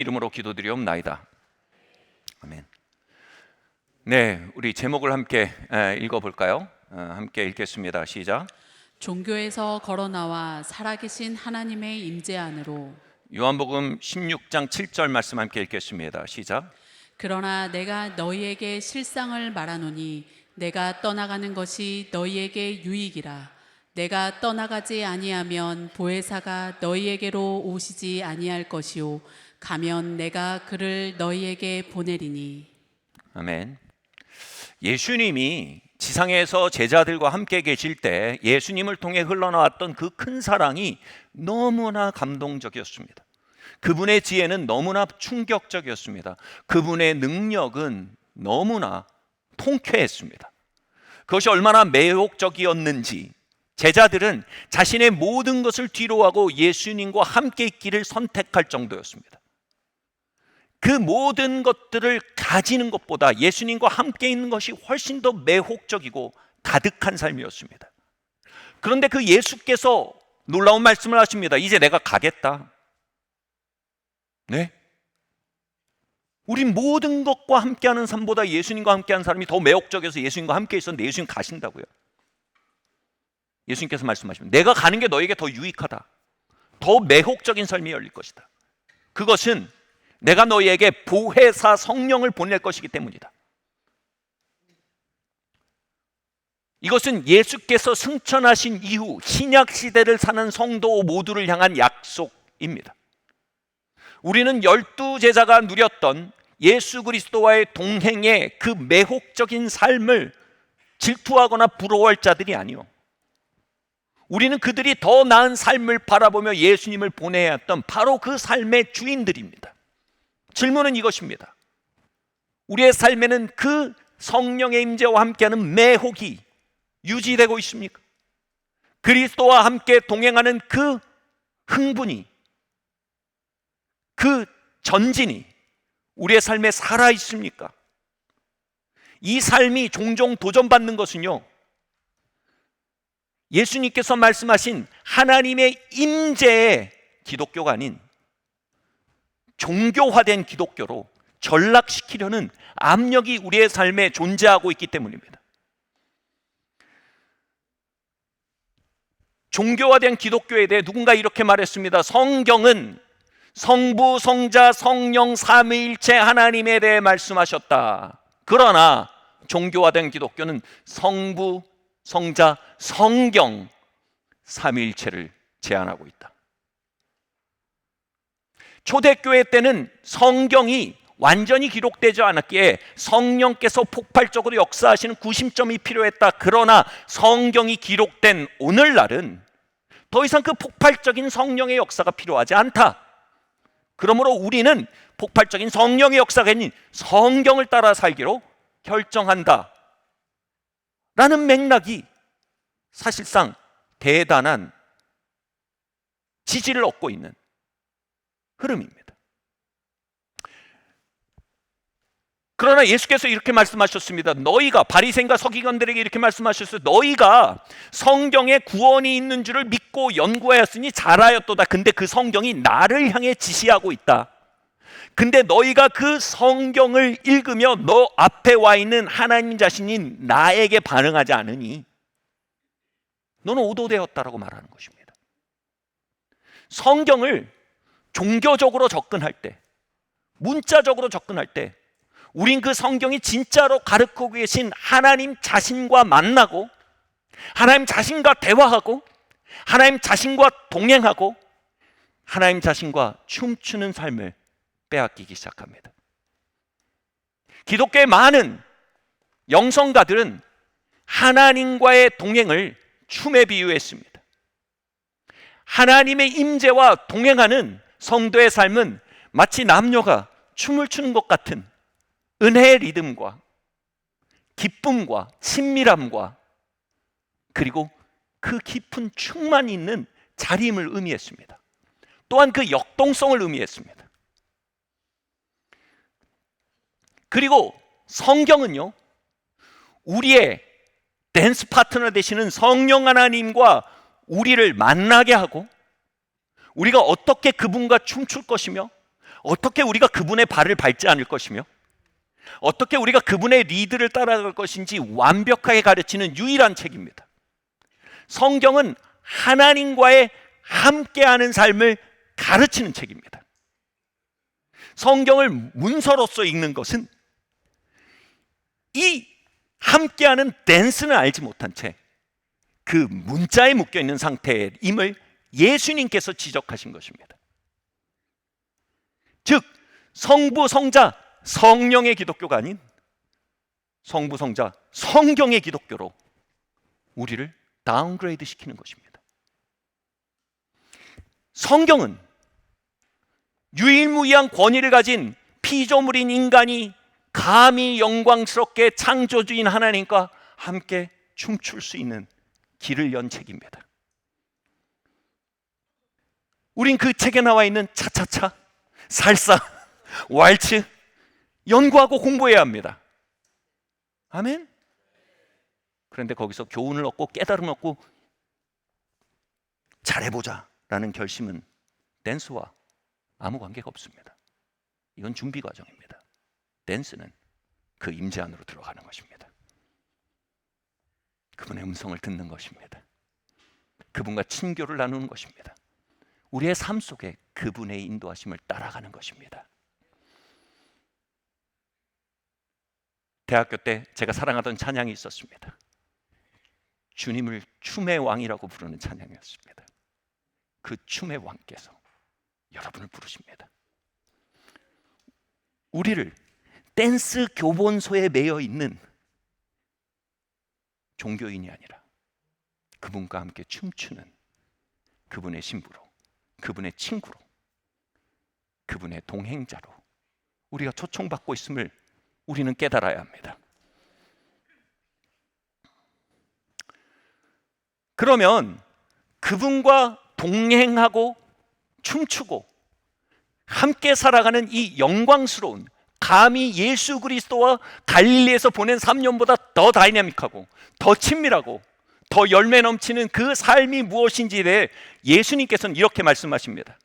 이름으로 기도드리옵나이다. 아멘. 네, 우리 제목을 함께 읽어볼까요? 함께 읽겠습니다. 시작. 종교에서 걸어나와 살아계신 하나님의 임재 안으로. 요한복음 16장 7절 말씀 함께 읽겠습니다. 시작. 그러나 내가 너희에게 실상을 말하노니 내가 떠나가는 것이 너희에게 유익이라. 내가 떠나가지 아니하면 보혜사가 너희에게로 오시지 아니할 것이요 가면 내가 그를 너희에게 보내리니. 아멘. 예수님이 지상에서 제자들과 함께 계실 때 예수님을 통해 흘러나왔던 그 큰 사랑이 너무나 감동적이었습니다. 그분의 지혜는 너무나 충격적이었습니다. 그분의 능력은 너무나 통쾌했습니다. 그것이 얼마나 매혹적이었는지 제자들은 자신의 모든 것을 뒤로하고 예수님과 함께 있기를 선택할 정도였습니다. 그 모든 것들을 가지는 것보다 예수님과 함께 있는 것이 훨씬 더 매혹적이고 가득한 삶이었습니다. 그런데 그 예수께서 놀라운 말씀을 하십니다. 이제 내가 가겠다. 네? 우리 모든 것과 함께하는 삶보다 예수님과 함께하는 사람이 더 매혹적이어서 예수님과 함께 있었는데 예수님 가신다고요. 예수님께서 말씀하십니다. 내가 가는 게 너에게 더 유익하다. 더 매혹적인 삶이 열릴 것이다. 그것은 내가 너희에게 보혜사 성령을 보낼 것이기 때문이다. 이것은 예수께서 승천하신 이후 신약 시대를 사는 성도 모두를 향한 약속입니다. 우리는 12제자가 누렸던 예수 그리스도와의 동행의 그 매혹적인 삶을 질투하거나 부러워할 자들이 아니요. 우리는 그들이 더 나은 삶을 바라보며 예수님을 보내야 했던 바로 그 삶의 주인들입니다. 질문은 이것입니다. 우리의 삶에는 그 성령의 임재와 함께하는 매혹이 유지되고 있습니까? 그리스도와 함께 동행하는 그 흥분이, 그 전진이 우리의 삶에 살아 있습니까? 이 삶이 종종 도전받는 것은요, 예수님께서 말씀하신 하나님의 임재의 기독교가 아닌 종교화된 기독교로 전락시키려는 압력이 우리의 삶에 존재하고 있기 때문입니다. 종교화된 기독교에 대해 누군가 이렇게 말했습니다. 성경은 성부, 성자, 성령 삼위일체 하나님에 대해 말씀하셨다. 그러나 종교화된 기독교는 성부, 성자, 성경 삼위일체를 제안하고 있다. 초대교회 때는 성경이 완전히 기록되지 않았기에 성령께서 폭발적으로 역사하시는 구심점이 필요했다. 그러나 성경이 기록된 오늘날은 더 이상 그 폭발적인 성령의 역사가 필요하지 않다. 그러므로 우리는 폭발적인 성령의 역사가 아닌 성경을 따라 살기로 결정한다. 라는 맥락이 사실상 대단한 지지를 얻고 있는 흐름입니다. 그러나 예수께서 이렇게 말씀하셨습니다. 너희가, 바리새인과 서기관들에게 이렇게 말씀하셨어요. 너희가 성경에 구원이 있는 줄을 믿고 연구하였으니 잘하였도다. 근데 그 성경이 나를 향해 지시하고 있다. 근데 너희가 그 성경을 읽으며 너 앞에 와 있는 하나님 자신인 나에게 반응하지 않으니 너는 오도되었다라고 말하는 것입니다. 성경을 종교적으로 접근할 때, 문자적으로 접근할 때 우린 그 성경이 진짜로 가르치고 계신 하나님 자신과 만나고 하나님 자신과 대화하고 하나님 자신과 동행하고 하나님 자신과 춤추는 삶을 빼앗기기 시작합니다. 기독교의 많은 영성가들은 하나님과의 동행을 춤에 비유했습니다. 하나님의 임재와 동행하는 성도의 삶은 마치 남녀가 춤을 추는 것 같은 은혜의 리듬과 기쁨과 친밀함과 그리고 그 깊은 충만이 있는 자림을 의미했습니다. 또한 그 역동성을 의미했습니다. 그리고 성경은요, 우리의 댄스 파트너 되시는 성령 하나님과 우리를 만나게 하고 우리가 어떻게 그분과 춤출 것이며 어떻게 우리가 그분의 발을 밟지 않을 것이며 어떻게 우리가 그분의 리드를 따라갈 것인지 완벽하게 가르치는 유일한 책입니다. 성경은 하나님과의 함께하는 삶을 가르치는 책입니다. 성경을 문서로서 읽는 것은 이 함께하는 댄스는 알지 못한 채 그 문자에 묶여있는 상태임을 예수님께서 지적하신 것입니다. 즉 성부, 성자, 성령의 기독교가 아닌 성부, 성자, 성경의 기독교로 우리를 다운그레이드 시키는 것입니다. 성경은 유일무이한 권위를 가진 피조물인 인간이 감히 영광스럽게 창조주인 하나님과 함께 춤출 수 있는 길을 연 책입니다. 우린 그 책에 나와 있는 차차차, 살사, 왈츠 연구하고 공부해야 합니다. 아멘? 그런데 거기서 교훈을 얻고 깨달음을 얻고 잘해보자 라는 결심은 댄스와 아무 관계가 없습니다. 이건 준비 과정입니다. 댄스는 그 임재 안으로 들어가는 것입니다. 그분의 음성을 듣는 것입니다. 그분과 친교를 나누는 것입니다. 우리의 삶 속에 그분의 인도하심을 따라가는 것입니다. 대학교 때 제가 사랑하던 찬양이 있었습니다. 주님을 춤의 왕이라고 부르는 찬양이었습니다. 그 춤의 왕께서 여러분을 부르십니다. 우리를 댄스 교본소에 매여 있는 종교인이 아니라 그분과 함께 춤추는 그분의 신부로, 그분의 친구로, 그분의 동행자로 우리가 초청받고 있음을 우리는 깨달아야 합니다. 그러면 그분과 동행하고 춤추고 함께 살아가는 이 영광스러운, 감히 예수 그리스도와 갈릴리에서 보낸 3년보다 더 다이나믹하고 더 친밀하고 더 열매 넘치는 그 삶이 무엇인지에 대해 예수님께서는 이렇게 말씀하십니다.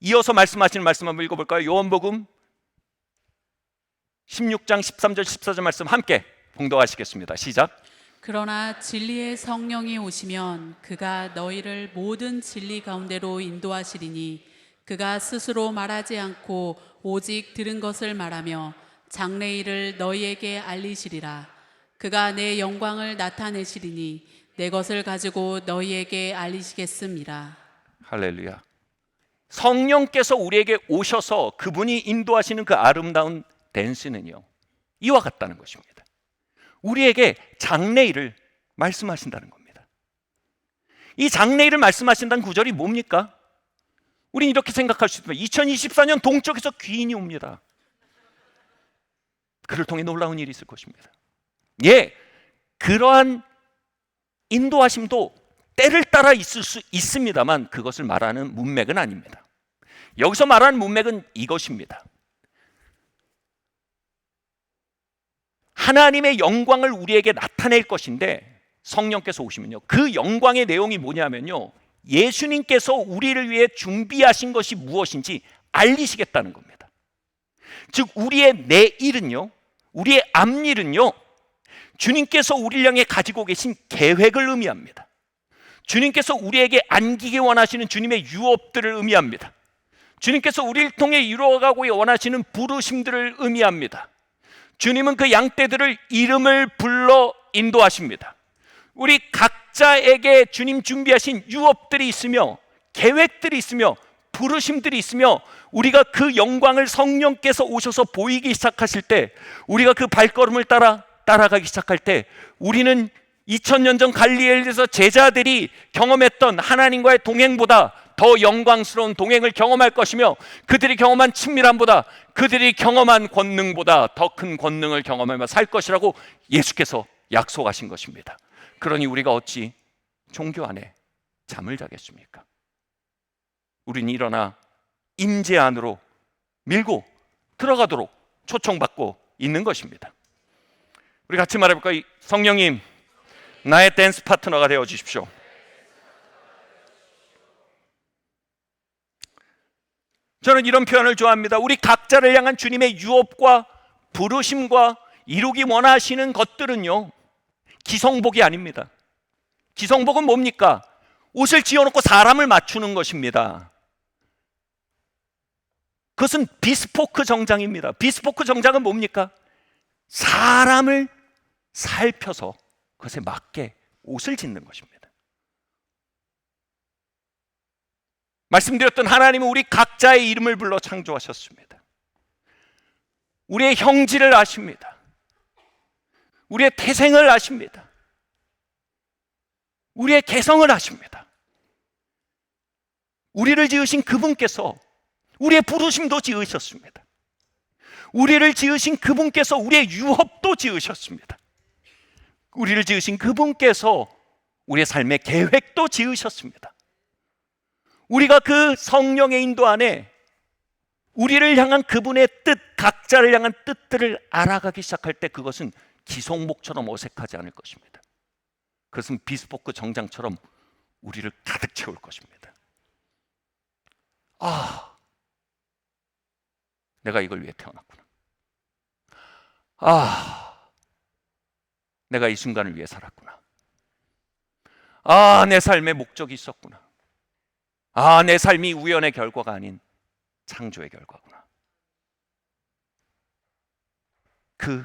이어서 말씀하시는 말씀 한번 읽어볼까요? 요한복음 16장 13절 14절 말씀 함께 봉독하시겠습니다. 시작. 그러나 진리의 성령이 오시면 그가 너희를 모든 진리 가운데로 인도하시리니 그가 스스로 말하지 않고 오직 들은 것을 말하며 장래일을 너희에게 알리시리라. 그가 내 영광을 나타내시리니 내 것을 가지고 너희에게 알리시겠습니다. 할렐루야. 성령께서 우리에게 오셔서 그분이 인도하시는 그 아름다운 댄스는요, 이와 같다는 것입니다. 우리에게 장래일을 말씀하신다는 겁니다. 이 장래일을 말씀하신다는 구절이 뭡니까? 우린 이렇게 생각할 수 있습니다. 2024년 동쪽에서 귀인이 옵니다. 그를 통해 놀라운 일이 있을 것입니다. 예, 그러한 인도하심도 때를 따라 있을 수 있습니다만 그것을 말하는 문맥은 아닙니다. 여기서 말하는 문맥은 이것입니다. 하나님의 영광을 우리에게 나타낼 것인데 성령께서 오시면요, 그 영광의 내용이 뭐냐면요, 예수님께서 우리를 위해 준비하신 것이 무엇인지 알리시겠다는 겁니다. 즉 우리의 내일은요, 우리의 앞일은요, 주님께서 우리를 향해 가지고 계신 계획을 의미합니다. 주님께서 우리에게 안기기 원하시는 주님의 유업들을 의미합니다. 주님께서 우리를 통해 이루어가고 원하시는 부르심들을 의미합니다. 주님은 그 양떼들을 이름을 불러 인도하십니다. 우리 각자에게 주님 준비하신 유업들이 있으며 계획들이 있으며 부르심들이 있으며 우리가 그 영광을 성령께서 오셔서 보이기 시작하실 때, 우리가 그 발걸음을 따라가기 시작할 때 우리는 2000년 전 갈릴리에서 제자들이 경험했던 하나님과의 동행보다 더 영광스러운 동행을 경험할 것이며 그들이 경험한 친밀함보다, 그들이 경험한 권능보다 더 큰 권능을 경험하며 살 것이라고 예수께서 약속하신 것입니다. 그러니 우리가 어찌 종교 안에 잠을 자겠습니까? 우린 일어나 임재 안으로 밀고 들어가도록 초청받고 있는 것입니다. 우리 같이 말해볼까요? 성령님, 나의 댄스 파트너가 되어 주십시오. 저는 이런 표현을 좋아합니다. 우리 각자를 향한 주님의 유업과 부르심과 이루기 원하시는 것들은요, 기성복이 아닙니다. 기성복은 뭡니까? 옷을 지어놓고 사람을 맞추는 것입니다. 그것은 비스포크 정장입니다. 비스포크 정장은 뭡니까? 사람을 살펴서 그것에 맞게 옷을 짓는 것입니다. 말씀드렸던 하나님은 우리 각자의 이름을 불러 창조하셨습니다. 우리의 형질을 아십니다. 우리의 태생을 아십니다. 우리의 개성을 아십니다. 우리를 지으신 그분께서 우리의 부르심도 지으셨습니다. 우리를 지으신 그분께서 우리의 유업도 지으셨습니다. 우리를 지으신 그분께서 우리의 삶의 계획도 지으셨습니다. 우리가 그 성령의 인도 안에 우리를 향한 그분의 뜻, 각자를 향한 뜻들을 알아가기 시작할 때 그것은 기성복처럼 어색하지 않을 것입니다. 그것은 비스포크 정장처럼 우리를 가득 채울 것입니다. 아, 내가 이걸 위해 태어났구나. 아, 내가 이 순간을 위해 살았구나. 아, 내 삶의 목적이 있었구나. 아, 내 삶이 우연의 결과가 아닌 창조의 결과구나. 그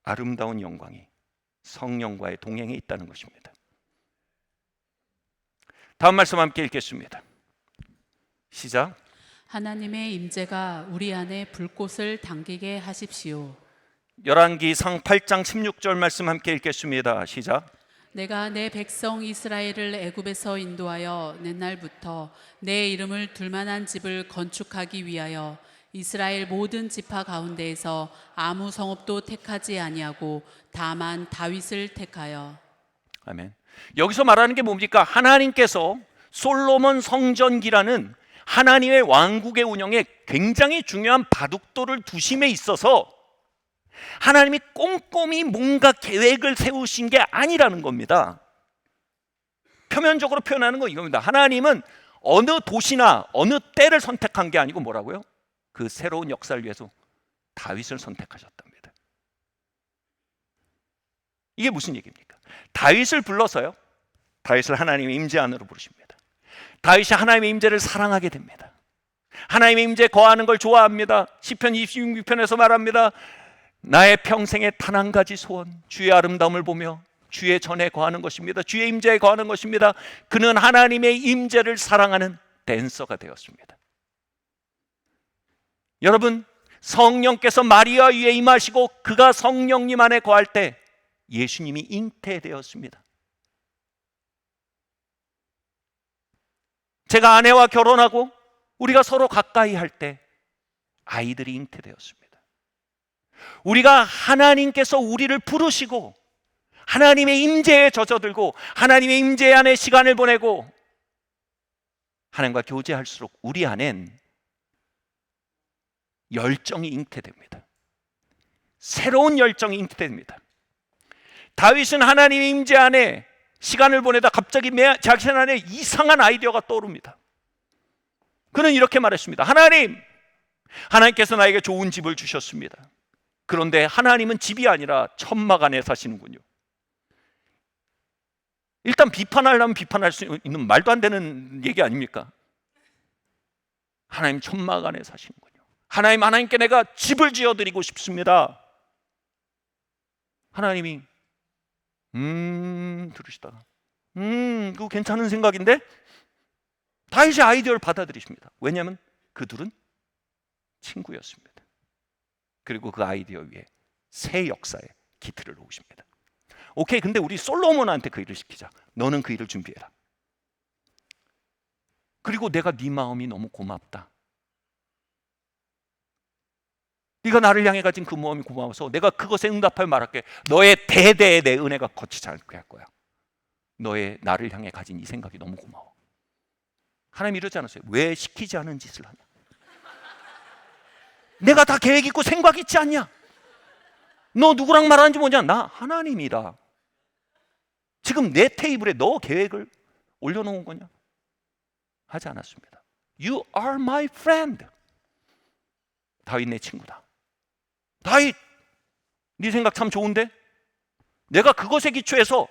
아름다운 영광이 성령과의 동행에 있다는 것입니다. 다음 말씀 함께 읽겠습니다. 시작. 하나님의 임재가 우리 안에 불꽃을 당기게 하십시오. 열왕기상 8장 16절 말씀 함께 읽겠습니다. 시작. 내가 내 백성 이스라엘을 애굽에서 인도하여 옛날부터 내 이름을 둘만한 집을 건축하기 위하여 이스라엘 모든 지파 가운데에서 아무 성읍도 택하지 아니하고 다만 다윗을 택하여. 아멘. 여기서 말하는 게 뭡니까? 하나님께서 솔로몬 성전기라는 하나님의 왕국의 운영에 굉장히 중요한 바둑돌을 두심에 있어서 하나님이 꼼꼼히 뭔가 계획을 세우신 게 아니라는 겁니다. 표면적으로 표현하는 건 이겁니다. 하나님은 어느 도시나 어느 때를 선택한 게 아니고 뭐라고요? 그 새로운 역사를 위해서 다윗을 선택하셨답니다. 이게 무슨 얘기입니까? 다윗을 불러서요, 다윗을 하나님의 임재 안으로 부르십니다. 다윗이 하나님의 임재를 사랑하게 됩니다. 하나님의 임재에 거하는 걸 좋아합니다. 시편 26편에서 말합니다. 나의 평생의 단 한 가지 소원, 주의 아름다움을 보며 주의 전에 거하는 것입니다. 주의 임재에 거하는 것입니다. 그는 하나님의 임재를 사랑하는 댄서가 되었습니다. 여러분, 성령께서 마리아 위에 임하시고 그가 성령님 안에 거할 때 예수님이 잉태되었습니다. 제가 아내와 결혼하고 우리가 서로 가까이 할 때 아이들이 잉태되었습니다. 우리가 하나님께서 우리를 부르시고 하나님의 임재에 젖어들고 하나님의 임재 안에 시간을 보내고 하나님과 교제할수록 우리 안엔 열정이 잉태됩니다. 새로운 열정이 잉태됩니다. 다윗은 하나님의 임재 안에 시간을 보내다 갑자기 자신 안에 이상한 아이디어가 떠오릅니다. 그는 이렇게 말했습니다. 하나님께서 나에게 좋은 집을 주셨습니다. 그런데 하나님은 집이 아니라 천막 안에 사시는군요. 일단 비판하려면 비판할 수 있는 말도 안 되는 얘기 아닙니까? 하나님 천막 안에 사시는군요. 하나님께 내가 집을 지어드리고 싶습니다. 하나님이 들으시다가 그거 괜찮은 생각인데? 다윗이 아이디어를 받아들이십니다. 왜냐하면 그 둘은 친구였습니다. 그리고 그 아이디어 위에 새 역사의 기틀을 놓으십니다. 오케이, 근데 우리 솔로몬한테 그 일을 시키자. 너는 그 일을 준비해라. 그리고 내가 네 마음이 너무 고맙다. 네가 나를 향해 가진 그 마음이 고마워서 내가 그것에 응답하여 말할게. 너의 대대에 내 은혜가 거치지 않게 할 거야. 너의 나를 향해 가진 이 생각이 너무 고마워. 하나님 이러지 않았어요. 왜 시키지 않은 짓을 하냐? 내가 다 계획 있고 생각 있지 않냐? 너 누구랑 말하는지 뭐냐? 나 하나님이다. 지금 내 테이블에 너 계획을 올려놓은 거냐? 하지 않았습니다. You are my friend. 다윗 내 친구다. 다윗, 네 생각 참 좋은데? 내가 그것에 기초해서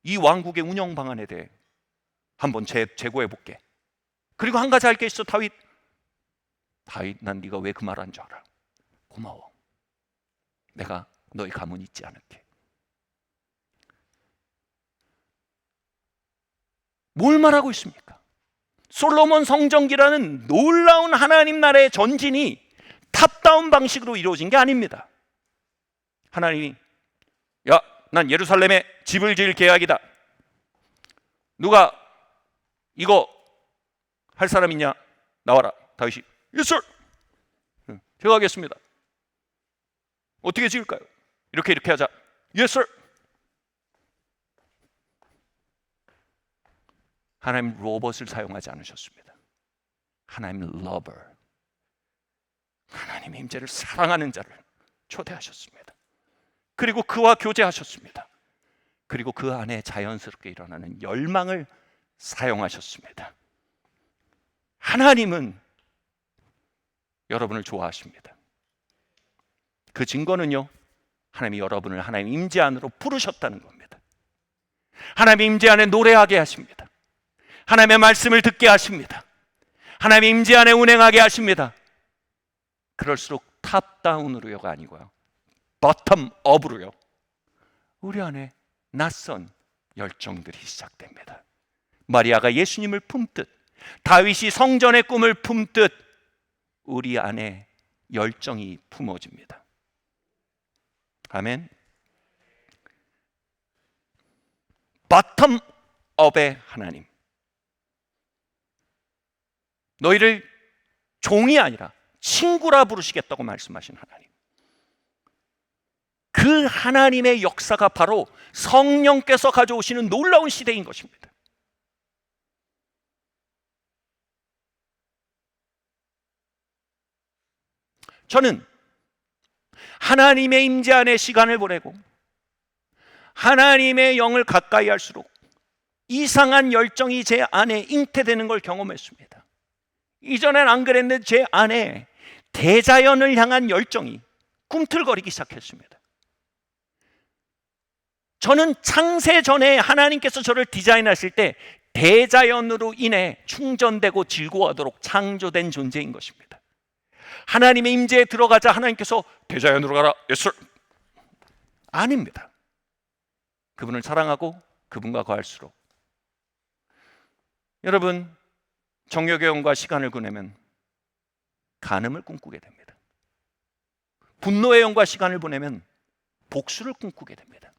이 왕국의 운영 방안에 대해 한번 재고해 볼게. 그리고 한 가지 할 게 있어. 다윗, 난 네가 왜 그 말 한 줄 알아. 고마워. 내가 너의 가문 잊지 않을게. 뭘 말하고 있습니까? 솔로몬 성전기라는 놀라운 하나님 나라의 전진이 탑다운 방식으로 이루어진 게 아닙니다. 하나님이, 야, 난 예루살렘에 집을 지을 계약이다. 누가 이거 할 사람 있냐? 나와라. 다윗이, Yes, sir. 제가 하겠습니다. 어떻게 지을까요? 이렇게 하자. Yes, sir. 하나님 로봇을 사용하지 않으셨습니다. 하나님 lover, 하나님의 임재를 사랑하는 자를 초대하셨습니다. 그리고 그와 교제하셨습니다. 그리고 그 안에 자연스럽게 일어나는 열망을 사용하셨습니다. 하나님은 여러분을 좋아하십니다. 그 증거는요, 하나님이 여러분을 하나님 임재 안으로 부르셨다는 겁니다. 하나님 임재 안에 노래하게 하십니다. 하나님의 말씀을 듣게 하십니다. 하나님의 임재 안에 운행하게 하십니다. 그럴수록 탑다운으로요가 아니고요, 버텀업으로요, 우리 안에 낯선 열정들이 시작됩니다. 마리아가 예수님을 품듯, 다윗이 성전의 꿈을 품듯 우리 안에 열정이 품어집니다. 아멘. 버텀업의 하나님, 너희를 종이 아니라 친구라 부르시겠다고 말씀하신 하나님, 그 하나님의 역사가 바로 성령께서 가져오시는 놀라운 시대인 것입니다. 저는 하나님의 임재 안에 시간을 보내고 하나님의 영을 가까이 할수록 이상한 열정이 제 안에 잉태되는 걸 경험했습니다. 이전엔 안 그랬는데 제 안에 대자연을 향한 열정이 꿈틀거리기 시작했습니다. 저는 창세 전에 하나님께서 저를 디자인하실 때 대자연으로 인해 충전되고 즐거워하도록 창조된 존재인 것입니다. 하나님의 임재에 들어가자 하나님께서 대자연으로 가라, yes sir. 아닙니다. 그분을 사랑하고 그분과 거할수록 여러분, 정욕의 영과 시간을 보내면 간음을 꿈꾸게 됩니다. 분노의 영과 시간을 보내면 복수를 꿈꾸게 됩니다.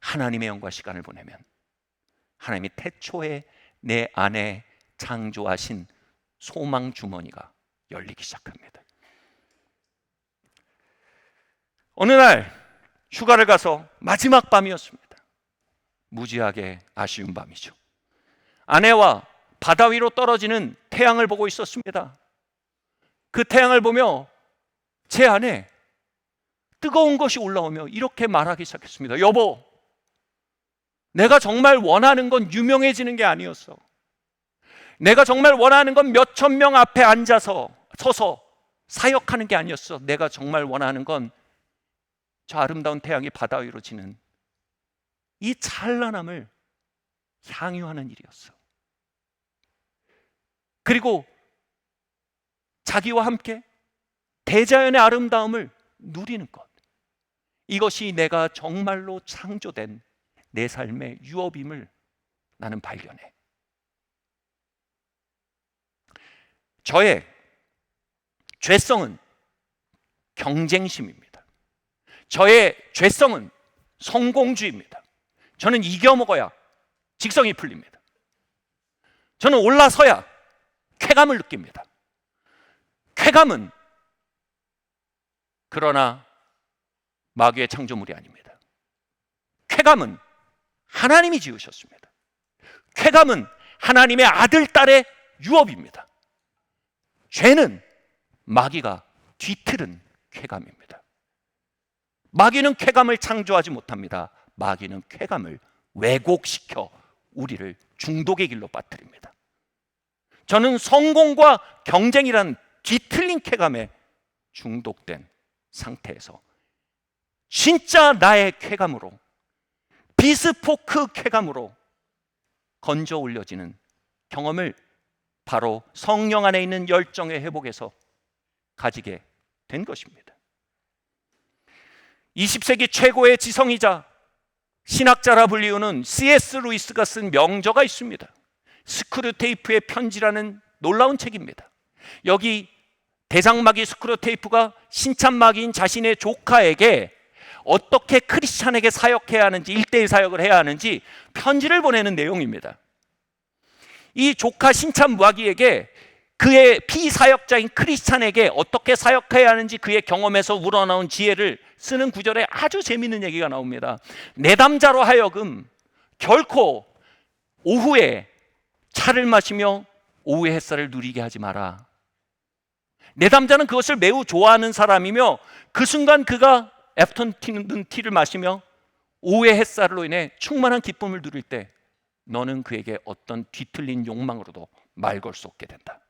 하나님의 영과 시간을 보내면 하나님이 태초에 내 안에 창조하신 소망 주머니가 열리기 시작합니다. 어느 날 휴가를 가서 마지막 밤이었습니다. 무지하게 아쉬운 밤이죠. 아내와 바다 위로 떨어지는 태양을 보고 있었습니다. 그 태양을 보며 제 안에 뜨거운 것이 올라오며 이렇게 말하기 시작했습니다. 여보, 내가 정말 원하는 건 유명해지는 게 아니었어. 내가 정말 원하는 건 몇천 명 앞에 서서 사역하는 게 아니었어. 내가 정말 원하는 건 저 아름다운 태양이 바다 위로 지는 이 찬란함을 향유하는 일이었어. 그리고 자기와 함께 대자연의 아름다움을 누리는 것, 이것이 내가 정말로 창조된 내 삶의 유업임을 나는 발견해. 저의 죄성은 경쟁심입니다. 저의 죄성은 성공주의입니다. 저는 이겨먹어야 직성이 풀립니다. 저는 올라서야 쾌감을 느낍니다. 쾌감은 그러나 마귀의 창조물이 아닙니다. 쾌감은 하나님이 지으셨습니다. 쾌감은 하나님의 아들, 딸의 유업입니다. 죄는 마귀가 뒤틀은 쾌감입니다. 마귀는 쾌감을 창조하지 못합니다. 마귀는 쾌감을 왜곡시켜 우리를 중독의 길로 빠뜨립니다. 저는 성공과 경쟁이란 뒤틀린 쾌감에 중독된 상태에서 진짜 나의 쾌감으로, 비스포크 쾌감으로 건져 올려지는 경험을 바로 성령 안에 있는 열정의 회복에서 가지게 된 것입니다. 20세기 최고의 지성이자 신학자라 불리우는 C.S. 루이스가 쓴 명저가 있습니다. 스크류테이프의 편지라는 놀라운 책입니다. 여기 대장마귀 스크류테이프가 신참마귀인 자신의 조카에게 어떻게 크리스찬에게 사역해야 하는지, 1:1 사역을 해야 하는지 편지를 보내는 내용입니다. 이 조카 신참마귀에게 그의 피사역자인 크리스찬에게 어떻게 사역해야 하는지 그의 경험에서 우러나온 지혜를 쓰는 구절에 아주 재미있는 얘기가 나옵니다. 내담자로 하여금 결코 오후에 차를 마시며 오후의 햇살을 누리게 하지 마라. 내담자는 그것을 매우 좋아하는 사람이며 그 순간 그가 애프터눈 티를 마시며 오후의 햇살로 인해 충만한 기쁨을 누릴 때 너는 그에게 어떤 뒤틀린 욕망으로도 말 걸 수 없게 된다.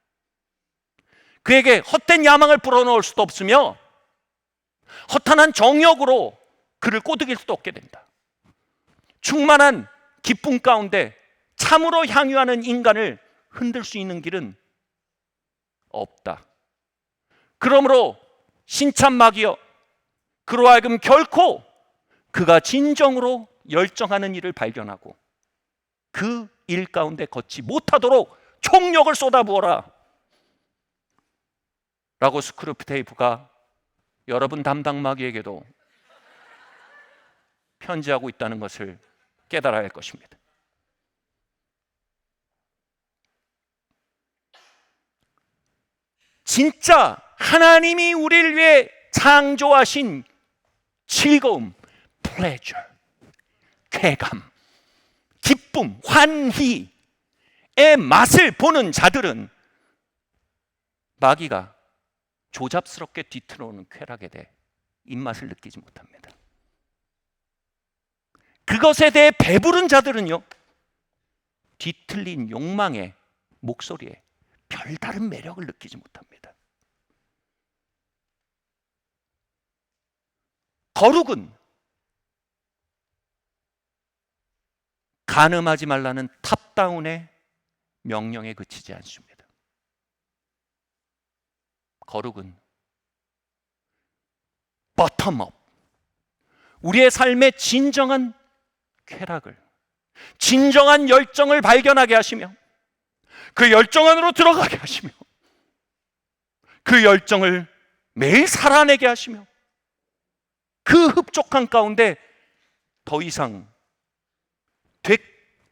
그에게 헛된 야망을 불어넣을 수도 없으며 허탄한 정욕으로 그를 꼬드길 수도 없게 된다. 충만한 기쁨 가운데 참으로 향유하는 인간을 흔들 수 있는 길은 없다. 그러므로 신참마귀여, 그로 하여금 결코 그가 진정으로 열정하는 일을 발견하고 그 일 가운데 걷지 못하도록 총력을 쏟아부어라 라고 스크류테이프가 여러분 담당 마귀에게도 편지하고 있다는 것을 깨달아야 할 것입니다. 진짜 하나님이 우리를 위해 창조하신 즐거움, pleasure, 쾌감, 기쁨, 환희의 맛을 보는 자들은 마귀가 조잡스럽게 뒤틀어오는 쾌락에 대해 입맛을 느끼지 못합니다. 그것에 대해 배부른 자들은요, 뒤틀린 욕망의 목소리에 별다른 매력을 느끼지 못합니다. 거룩은 간음하지 말라는 탑다운의 명령에 그치지 않습니다. 거룩은 bottom-up, 우리의 삶의 진정한 쾌락을, 진정한 열정을 발견하게 하시며 그 열정 안으로 들어가게 하시며 그 열정을 매일 살아내게 하시며 그 흡족한 가운데 더 이상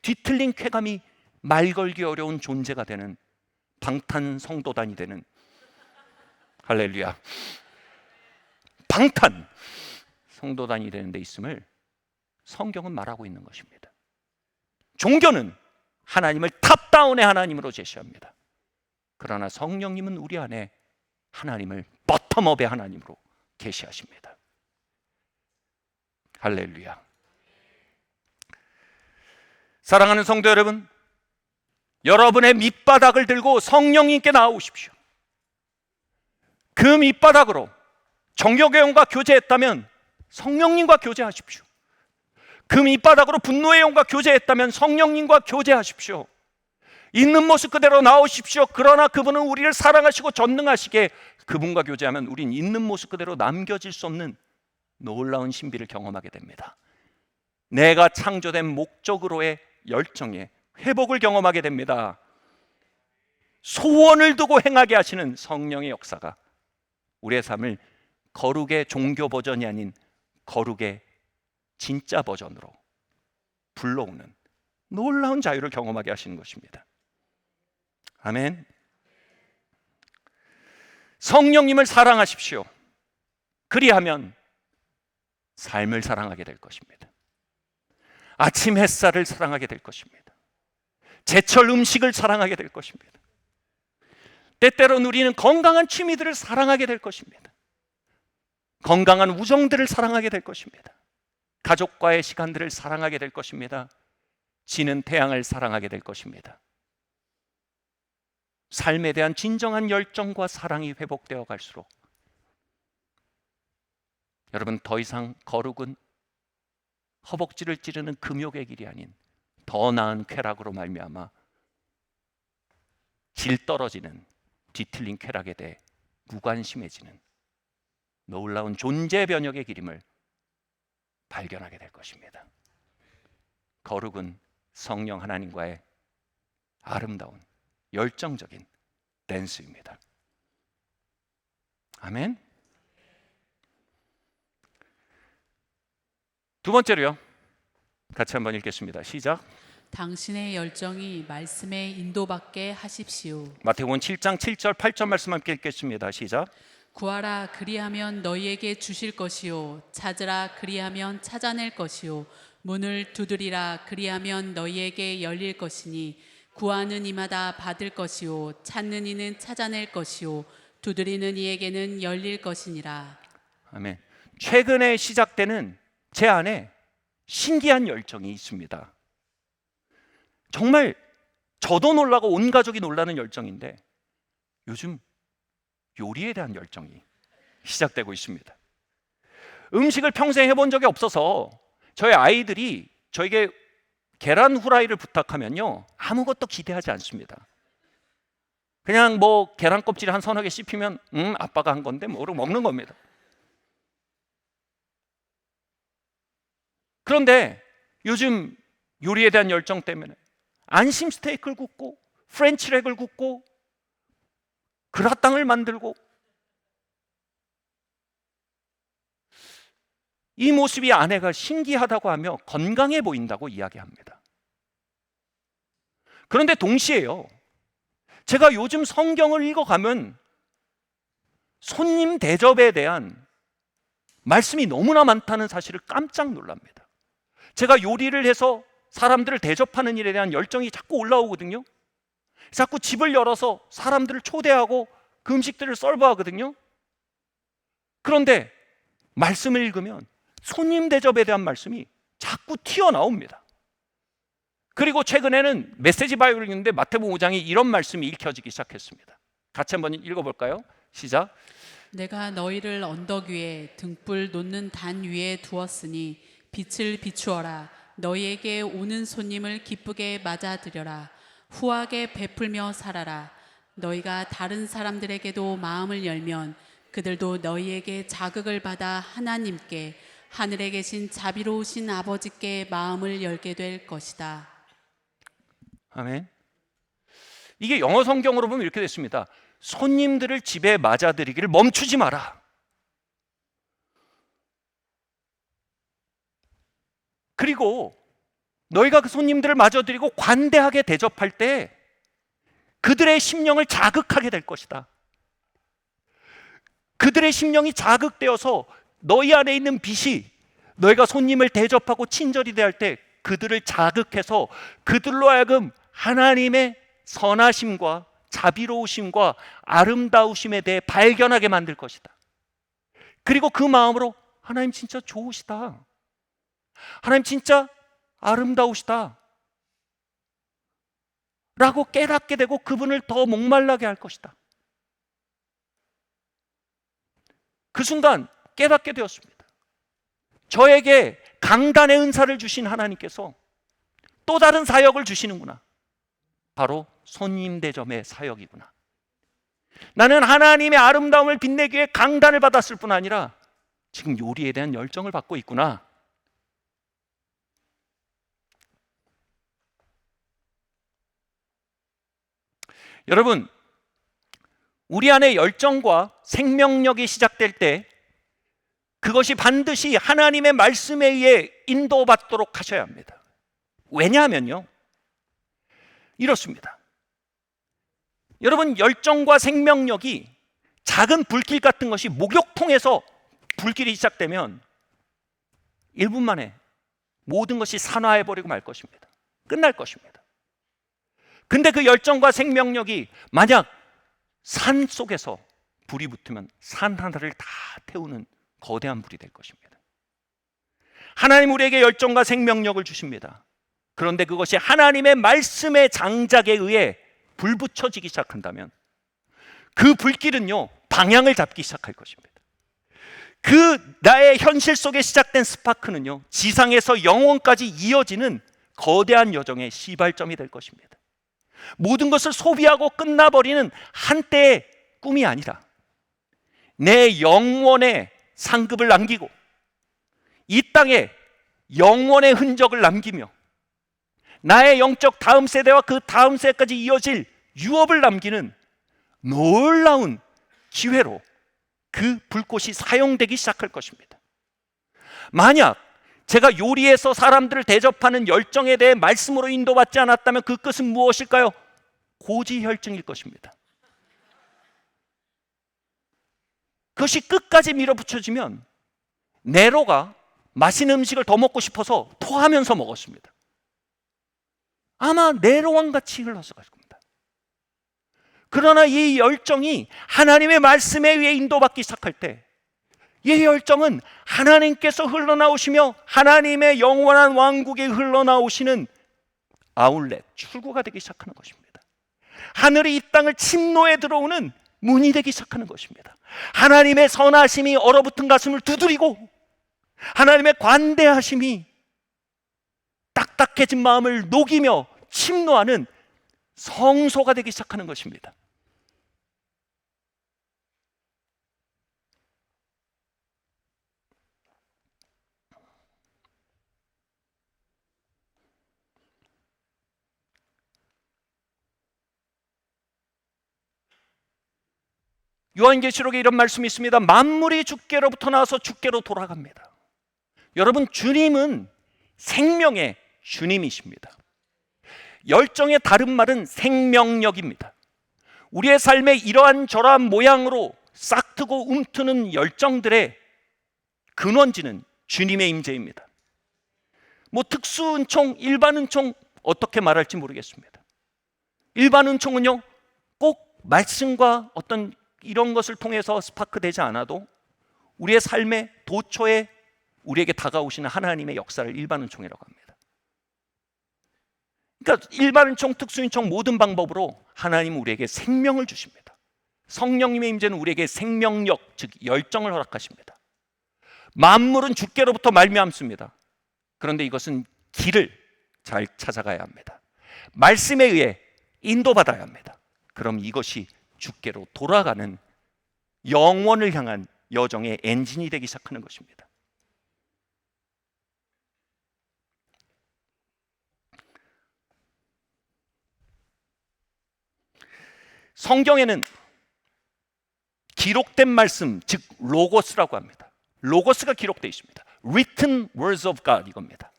뒤틀린 쾌감이 말 걸기 어려운 존재가 되는 방탄 성도단이 되는, 할렐루야, 방탄 성도단이 되는 데 있음을 성경은 말하고 있는 것입니다. 종교는 하나님을 탑다운의 하나님으로 제시합니다. 그러나 성령님은 우리 안에 하나님을 버텀업의 하나님으로 계시하십니다. 할렐루야. 사랑하는 성도 여러분, 여러분의 밑바닥을 들고 성령님께 나오십시오. 그 밑바닥으로 정욕의 영과 교제했다면 성령님과 교제하십시오. 그 밑바닥으로 분노의 영과 교제했다면 성령님과 교제하십시오. 있는 모습 그대로 나오십시오. 그러나 그분은 우리를 사랑하시고 전능하시게 그분과 교제하면 우린 있는 모습 그대로 남겨질 수 없는 놀라운 신비를 경험하게 됩니다. 내가 창조된 목적으로의 열정의 회복을 경험하게 됩니다. 소원을 두고 행하게 하시는 성령의 역사가 우리의 삶을 거룩의 종교 버전이 아닌 거룩의 진짜 버전으로 불러오는 놀라운 자유를 경험하게 하시는 것입니다. 아멘. 성령님을 사랑하십시오. 그리하면 삶을 사랑하게 될 것입니다. 아침 햇살을 사랑하게 될 것입니다. 제철 음식을 사랑하게 될 것입니다. 때때로 누리는 건강한 취미들을 사랑하게 될 것입니다. 건강한 우정들을 사랑하게 될 것입니다. 가족과의 시간들을 사랑하게 될 것입니다. 지는 태양을 사랑하게 될 것입니다. 삶에 대한 진정한 열정과 사랑이 회복되어 갈수록 여러분, 더 이상 거룩은 허벅지를 찌르는 금욕의 길이 아닌 더 나은 쾌락으로 말미암아 질 떨어지는 뒤틀린 쾌락에 대해 무관심해지는 놀라운 존재 변혁의 길임을 발견하게 될 것입니다. 거룩은 성령 하나님과의 아름다운 열정적인 댄스입니다. 아멘. 두 번째로요, 같이 한번 읽겠습니다. 시작. 당신의 열정이 말씀에 인도받게 하십시오. 마태복음 7장 7절 8절 말씀 함께 읽겠습니다. 시작. 구하라 그리하면 너희에게 주실 것이요 찾으라 그리하면 찾아낼 것이요 문을 두드리라 그리하면 너희에게 열릴 것이니 구하는 이마다 받을 것이요 찾는 이는 찾아낼 것이요 두드리는 이에게는 열릴 것이니라. 아멘. 최근에 시작되는 제 안에 신기한 열정이 있습니다. 정말 저도 놀라고 온 가족이 놀라는 열정인데 요즘 요리에 대한 열정이 시작되고 있습니다. 음식을 평생 해본 적이 없어서 저희 아이들이 저에게 계란 후라이를 부탁하면요, 아무것도 기대하지 않습니다. 그냥 뭐 계란 껍질이 한 서너 개 씹히면 아빠가 한 건데 뭐 그러고 먹는 겁니다. 그런데 요즘 요리에 대한 열정 때문에 안심 스테이크를 굽고 프렌치렉을 굽고 그라탕을 만들고 이 모습이 아내가 신기하다고 하며 건강해 보인다고 이야기합니다. 그런데 동시에요, 제가 요즘 성경을 읽어가면 손님 대접에 대한 말씀이 너무나 많다는 사실을 깜짝 놀랍니다. 제가 요리를 해서 사람들을 대접하는 일에 대한 열정이 자꾸 올라오거든요. 자꾸 집을 열어서 사람들을 초대하고 그 음식들을 서브하거든요. 그런데 말씀을 읽으면 손님 대접에 대한 말씀이 자꾸 튀어나옵니다. 그리고 최근에는 메시지 바이블을 읽는데 마태복음 5장에 이런 말씀이 읽혀지기 시작했습니다. 같이 한번 읽어볼까요? 시작. 내가 너희를 언덕 위에 등불 놓는 단 위에 두었으니 빛을 비추어라. 너희에게 오는 손님을 기쁘게 맞아들여라. 후하게 베풀며 살아라. 너희가 다른 사람들에게도 마음을 열면 그들도 너희에게 자극을 받아 하나님께 하늘에 계신 자비로우신 아버지께 마음을 열게 될 것이다. 아멘. 이게 영어 성경으로 보면 이렇게 됐습니다. 손님들을 집에 맞아들이기를 멈추지 마라. 그리고 너희가 그 손님들을 맞아들이고 관대하게 대접할 때 그들의 심령을 자극하게 될 것이다. 그들의 심령이 자극되어서 너희 안에 있는 빛이 너희가 손님을 대접하고 친절히 대할 때 그들을 자극해서 그들로 하여금 하나님의 선하심과 자비로우심과 아름다우심에 대해 발견하게 만들 것이다. 그리고 그 마음으로 하나님 진짜 좋으시다, 하나님 진짜 아름다우시다 라고 깨닫게 되고 그분을 더 목말라게 할 것이다. 그 순간 깨닫게 되었습니다. 저에게 강단의 은사를 주신 하나님께서 또 다른 사역을 주시는구나. 바로 손님 대접의 사역이구나. 나는 하나님의 아름다움을 빛내기 위해 강단을 받았을 뿐 아니라 지금 요리에 대한 열정을 받고 있구나. 여러분, 우리 안에 열정과 생명력이 시작될 때 그것이 반드시 하나님의 말씀에 의해 인도받도록 하셔야 합니다. 왜냐하면요, 이렇습니다. 여러분, 열정과 생명력이 작은 불길 같은 것이 목욕통에서 불길이 시작되면 1분 만에 모든 것이 산화해버리고 말 것입니다. 끝날 것입니다. 근데 그 열정과 생명력이 만약 산 속에서 불이 붙으면 산 하나를 다 태우는 거대한 불이 될 것입니다. 하나님 우리에게 열정과 생명력을 주십니다. 그런데 그것이 하나님의 말씀의 장작에 의해 불 붙여지기 시작한다면 그 불길은요, 방향을 잡기 시작할 것입니다. 그 나의 현실 속에 시작된 스파크는요, 지상에서 영원까지 이어지는 거대한 여정의 시발점이 될 것입니다. 모든 것을 소비하고 끝나버리는 한때의 꿈이 아니라 내 영원의 상급을 남기고 이 땅에 영원의 흔적을 남기며 나의 영적 다음 세대와 그 다음 세대까지 이어질 유업을 남기는 놀라운 기회로 그 불꽃이 사용되기 시작할 것입니다. 만약 제가 요리에서 사람들을 대접하는 열정에 대해 말씀으로 인도받지 않았다면 그 끝은 무엇일까요? 고지혈증일 것입니다. 그것이 끝까지 밀어붙여지면 네로가 맛있는 음식을 더 먹고 싶어서 토하면서 먹었습니다. 아마 네로왕같이 흘러서 갈 겁니다. 그러나 이 열정이 하나님의 말씀에 의해 인도받기 시작할 때 이 열정은 하나님께서 흘러나오시며 하나님의 영원한 왕국에 흘러나오시는 아울렛, 출구가 되기 시작하는 것입니다. 하늘이 이 땅을 침노에 들어오는 문이 되기 시작하는 것입니다. 하나님의 선하심이 얼어붙은 가슴을 두드리고 하나님의 관대하심이 딱딱해진 마음을 녹이며 침노하는 성소가 되기 시작하는 것입니다. 요한계시록에 이런 말씀이 있습니다. 만물이 주께로부터 나와서 주께로 돌아갑니다. 여러분, 주님은 생명의 주님이십니다. 열정의 다른 말은 생명력입니다. 우리의 삶의 이러한 저러한 모양으로 싹트고 움트는 열정들의 근원지는 주님의 임재입니다. 특수 은총, 일반 은총 어떻게 말할지 모르겠습니다. 일반 은총은요, 꼭 말씀과 어떤 이런 것을 통해서 스파크 되지 않아도 우리의 삶의 도처에 우리에게 다가오시는 하나님의 역사를 일반 은총이라고 합니다. 그러니까 일반 은총, 특수 은총 모든 방법으로 하나님은 우리에게 생명을 주십니다. 성령님의 임재는 우리에게 생명력, 즉 열정을 허락하십니다. 만물은 주께로부터 말미암습니다. 그런데 이것은 길을 잘 찾아가야 합니다. 말씀에 의해 인도받아야 합니다. 그럼 이것이 주께로 돌아가는 영원을 향한 여정의 엔진이 되기 시작하는 것입니다. 성경에는 기록된 말씀, 즉 로고스라고 합니다. 로고스가 기록되어 있습니다. Written words of God 이겁니다.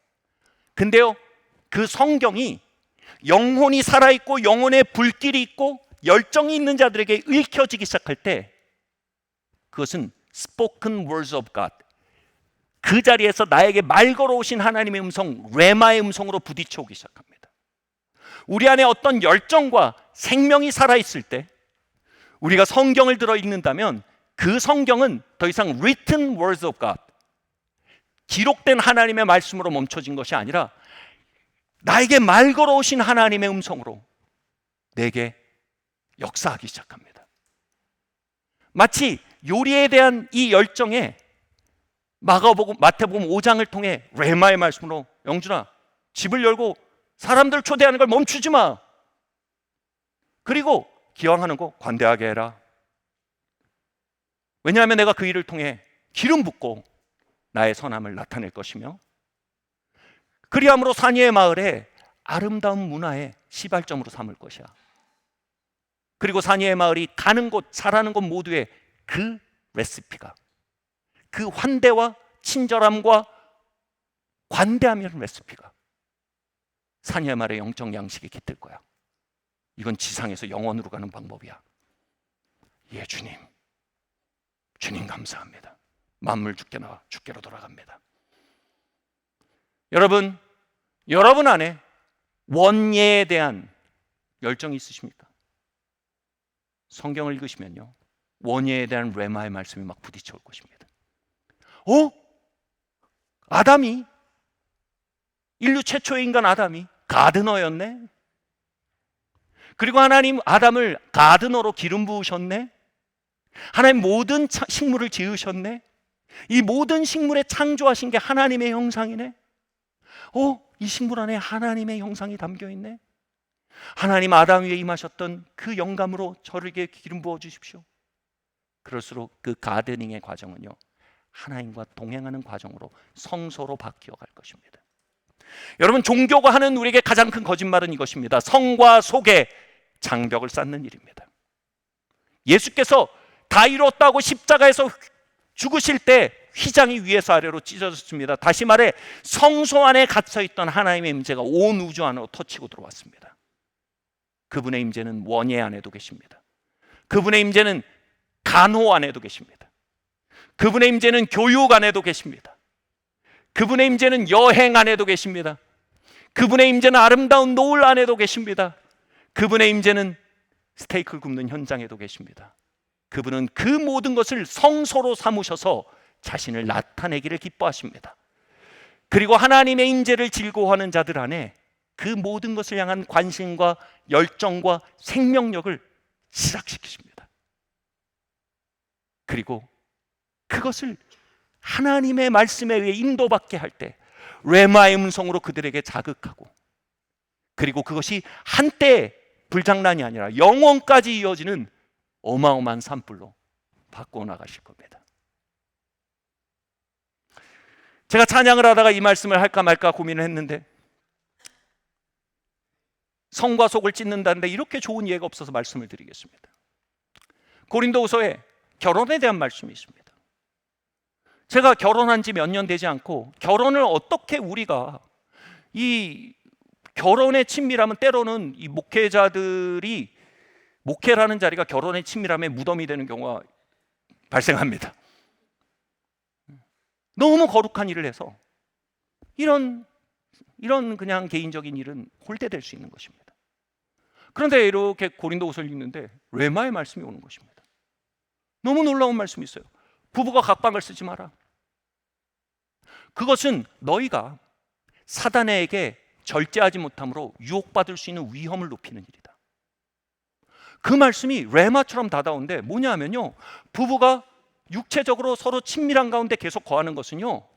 근데요, 그 성경이 영혼이 살아있고 영혼의 불길이 있고 열정이 있는 자들에게 읽혀지기 시작할 때 그것은 spoken words of God, 그 자리에서 나에게 말 걸어오신 하나님의 음성, 레마의 음성으로 부딪혀 오기 시작합니다. 우리 안에 어떤 열정과 생명이 살아있을 때 우리가 성경을 들어 읽는다면 그 성경은 더 이상 written words of God, 기록된 하나님의 말씀으로 멈춰진 것이 아니라 나에게 말 걸어오신 하나님의 음성으로 내게 역사하기 시작합니다. 마치 요리에 대한 이 열정에 마태복음 5장을 통해 레마의 말씀으로, 영준아, 집을 열고 사람들 초대하는 걸 멈추지 마. 그리고 기왕하는 거 관대하게 해라. 왜냐하면 내가 그 일을 통해 기름 붓고 나의 선함을 나타낼 것이며 그리함으로 산이의 마을에 아름다운 문화의 시발점으로 삼을 것이야. 그리고 산이의 마을이 가는 곳, 살아는 곳 모두에 그 레시피가, 그 환대와 친절함과 관대함이라는 레시피가 산이의 마을의 영적 양식에 깃들 거야. 이건 지상에서 영원으로 가는 방법이야. 예, 주님 감사합니다. 만물 주께로 돌아갑니다. 여러분 안에 원예에 대한 열정이 있으십니까? 성경을 읽으시면요, 원예에 대한 레마의 말씀이 막 부딪혀 올 것입니다. 아담이, 인류 최초의 인간 아담이 가드너였네. 그리고 하나님 아담을 가드너로 기름 부으셨네. 하나님 모든 식물을 지으셨네. 이 모든 식물에 창조하신 게 하나님의 형상이네. 이 식물 안에 하나님의 형상이 담겨 있네. 하나님 아담 위에 임하셨던 그 영감으로 저에게 기름 부어 주십시오. 그럴수록 그 가드닝의 과정은요, 하나님과 동행하는 과정으로 성소로 바뀌어 갈 것입니다. 여러분, 종교가 하는 우리에게 가장 큰 거짓말은 이것입니다. 성과 속에 장벽을 쌓는 일입니다. 예수께서 다 이뤘다고 십자가에서 죽으실 때 휘장이 위에서 아래로 찢어졌습니다. 다시 말해 성소 안에 갇혀있던 하나님의 임재가 온 우주 안으로 터치고 들어왔습니다. 그분의 임재는 원예 안에도 계십니다. 그분의 임재는 간호 안에도 계십니다. 그분의 임재는 교육 안에도 계십니다. 그분의 임재는 여행 안에도 계십니다. 그분의 임재는 아름다운 노을 안에도 계십니다. 그분의 임재는 스테이크를 굽는 현장에도 계십니다. 그분은 그 모든 것을 성소로 삼으셔서 자신을 나타내기를 기뻐하십니다. 그리고 하나님의 임재를 즐거워하는 자들 안에 그 모든 것을 향한 관심과 열정과 생명력을 시작시키십니다. 그리고 그것을 하나님의 말씀에 의해 인도받게 할 때 레마의 음성으로 그들에게 자극하고, 그리고 그것이 한때 불장난이 아니라 영원까지 이어지는 어마어마한 산불로 바꿔 나가실 겁니다. 제가 찬양을 하다가 이 말씀을 할까 말까 고민을 했는데, 성과 속을 찢는다는데 이렇게 좋은 예가 없어서 말씀을 드리겠습니다. 고린도후서에 결혼에 대한 말씀이 있습니다. 제가 결혼한 지 몇 년 되지 않고 결혼을 어떻게 우리가, 이 결혼의 친밀함은 때로는 이 목회자들이, 목회라는 자리가 결혼의 친밀함의 무덤이 되는 경우가 발생합니다. 너무 거룩한 일을 해서 이런 그냥 개인적인 일은 홀대될 수 있는 것입니다. 그런데 이렇게 고린도후서를 읽는데 레마의 말씀이 오는 것입니다. 너무 놀라운 말씀이 있어요. 부부가 각방을 쓰지 마라. 그것은 너희가 사단에게 절제하지 못함으로 유혹받을 수 있는 위험을 높이는 일이다. 그 말씀이 레마처럼 다가오는데 뭐냐 하면요, 부부가 육체적으로 서로 친밀한 가운데 계속 거하는 것은요,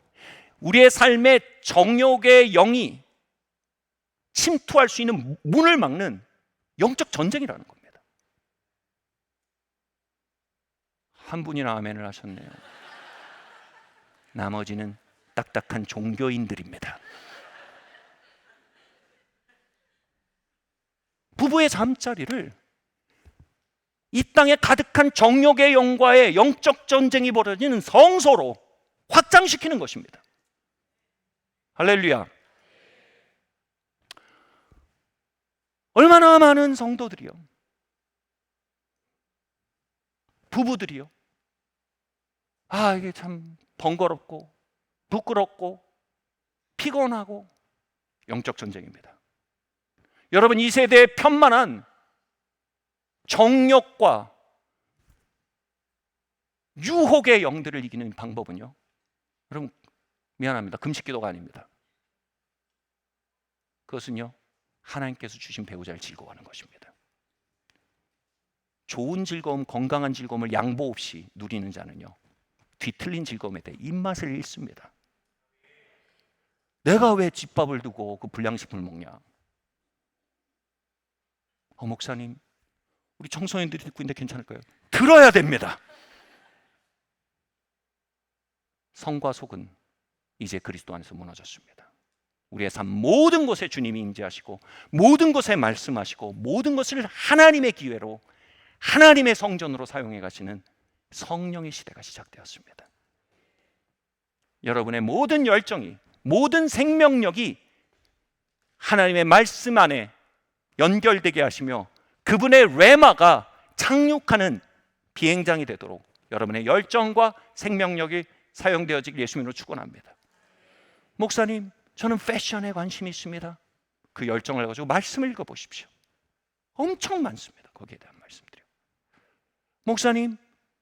우리의 삶의 정욕의 영이 침투할 수 있는 문을 막는 영적 전쟁이라는 겁니다. 한 분이나 아멘을 하셨네요. 나머지는 딱딱한 종교인들입니다. 부부의 잠자리를 이 땅에 가득한 정욕의 영과의 영적 전쟁이 벌어지는 성소로 확장시키는 것입니다. 할렐루야. 얼마나 많은 성도들이요, 부부들이요, 이게 참 번거롭고 부끄럽고 피곤하고 영적 전쟁입니다. 여러분, 이 세대의 편만한 정욕과 유혹의 영들을 이기는 방법은요, 여러분 미안합니다, 금식기도가 아닙니다. 그것은요, 하나님께서 주신 배우자를 즐거워하는 것입니다. 좋은 즐거움, 건강한 즐거움을 양보 없이 누리는 자는요, 뒤틀린 즐거움에 대해 입맛을 잃습니다. 내가 왜 집밥을 두고 그 불량식품을 먹냐? 목사님, 우리 청소년들이 듣고 있는데 괜찮을까요? 들어야 됩니다. 성과 속은 이제 그리스도 안에서 무너졌습니다. 우리의 삶 모든 곳에 주님이 임재하시고, 모든 곳에 말씀하시고, 모든 것을 하나님의 기회로, 하나님의 성전으로 사용해 가시는 성령의 시대가 시작되었습니다. 여러분의 모든 열정이, 모든 생명력이 하나님의 말씀 안에 연결되게 하시며 그분의 레마가 착륙하는 비행장이 되도록 여러분의 열정과 생명력이 사용되어지길 예수님으로 축원합니다. 목사님, 저는 패션에 관심이 있습니다. 그 열정을 가지고 말씀을 읽어보십시오. 엄청 많습니다. 거기에 대한 말씀들이요. 목사님,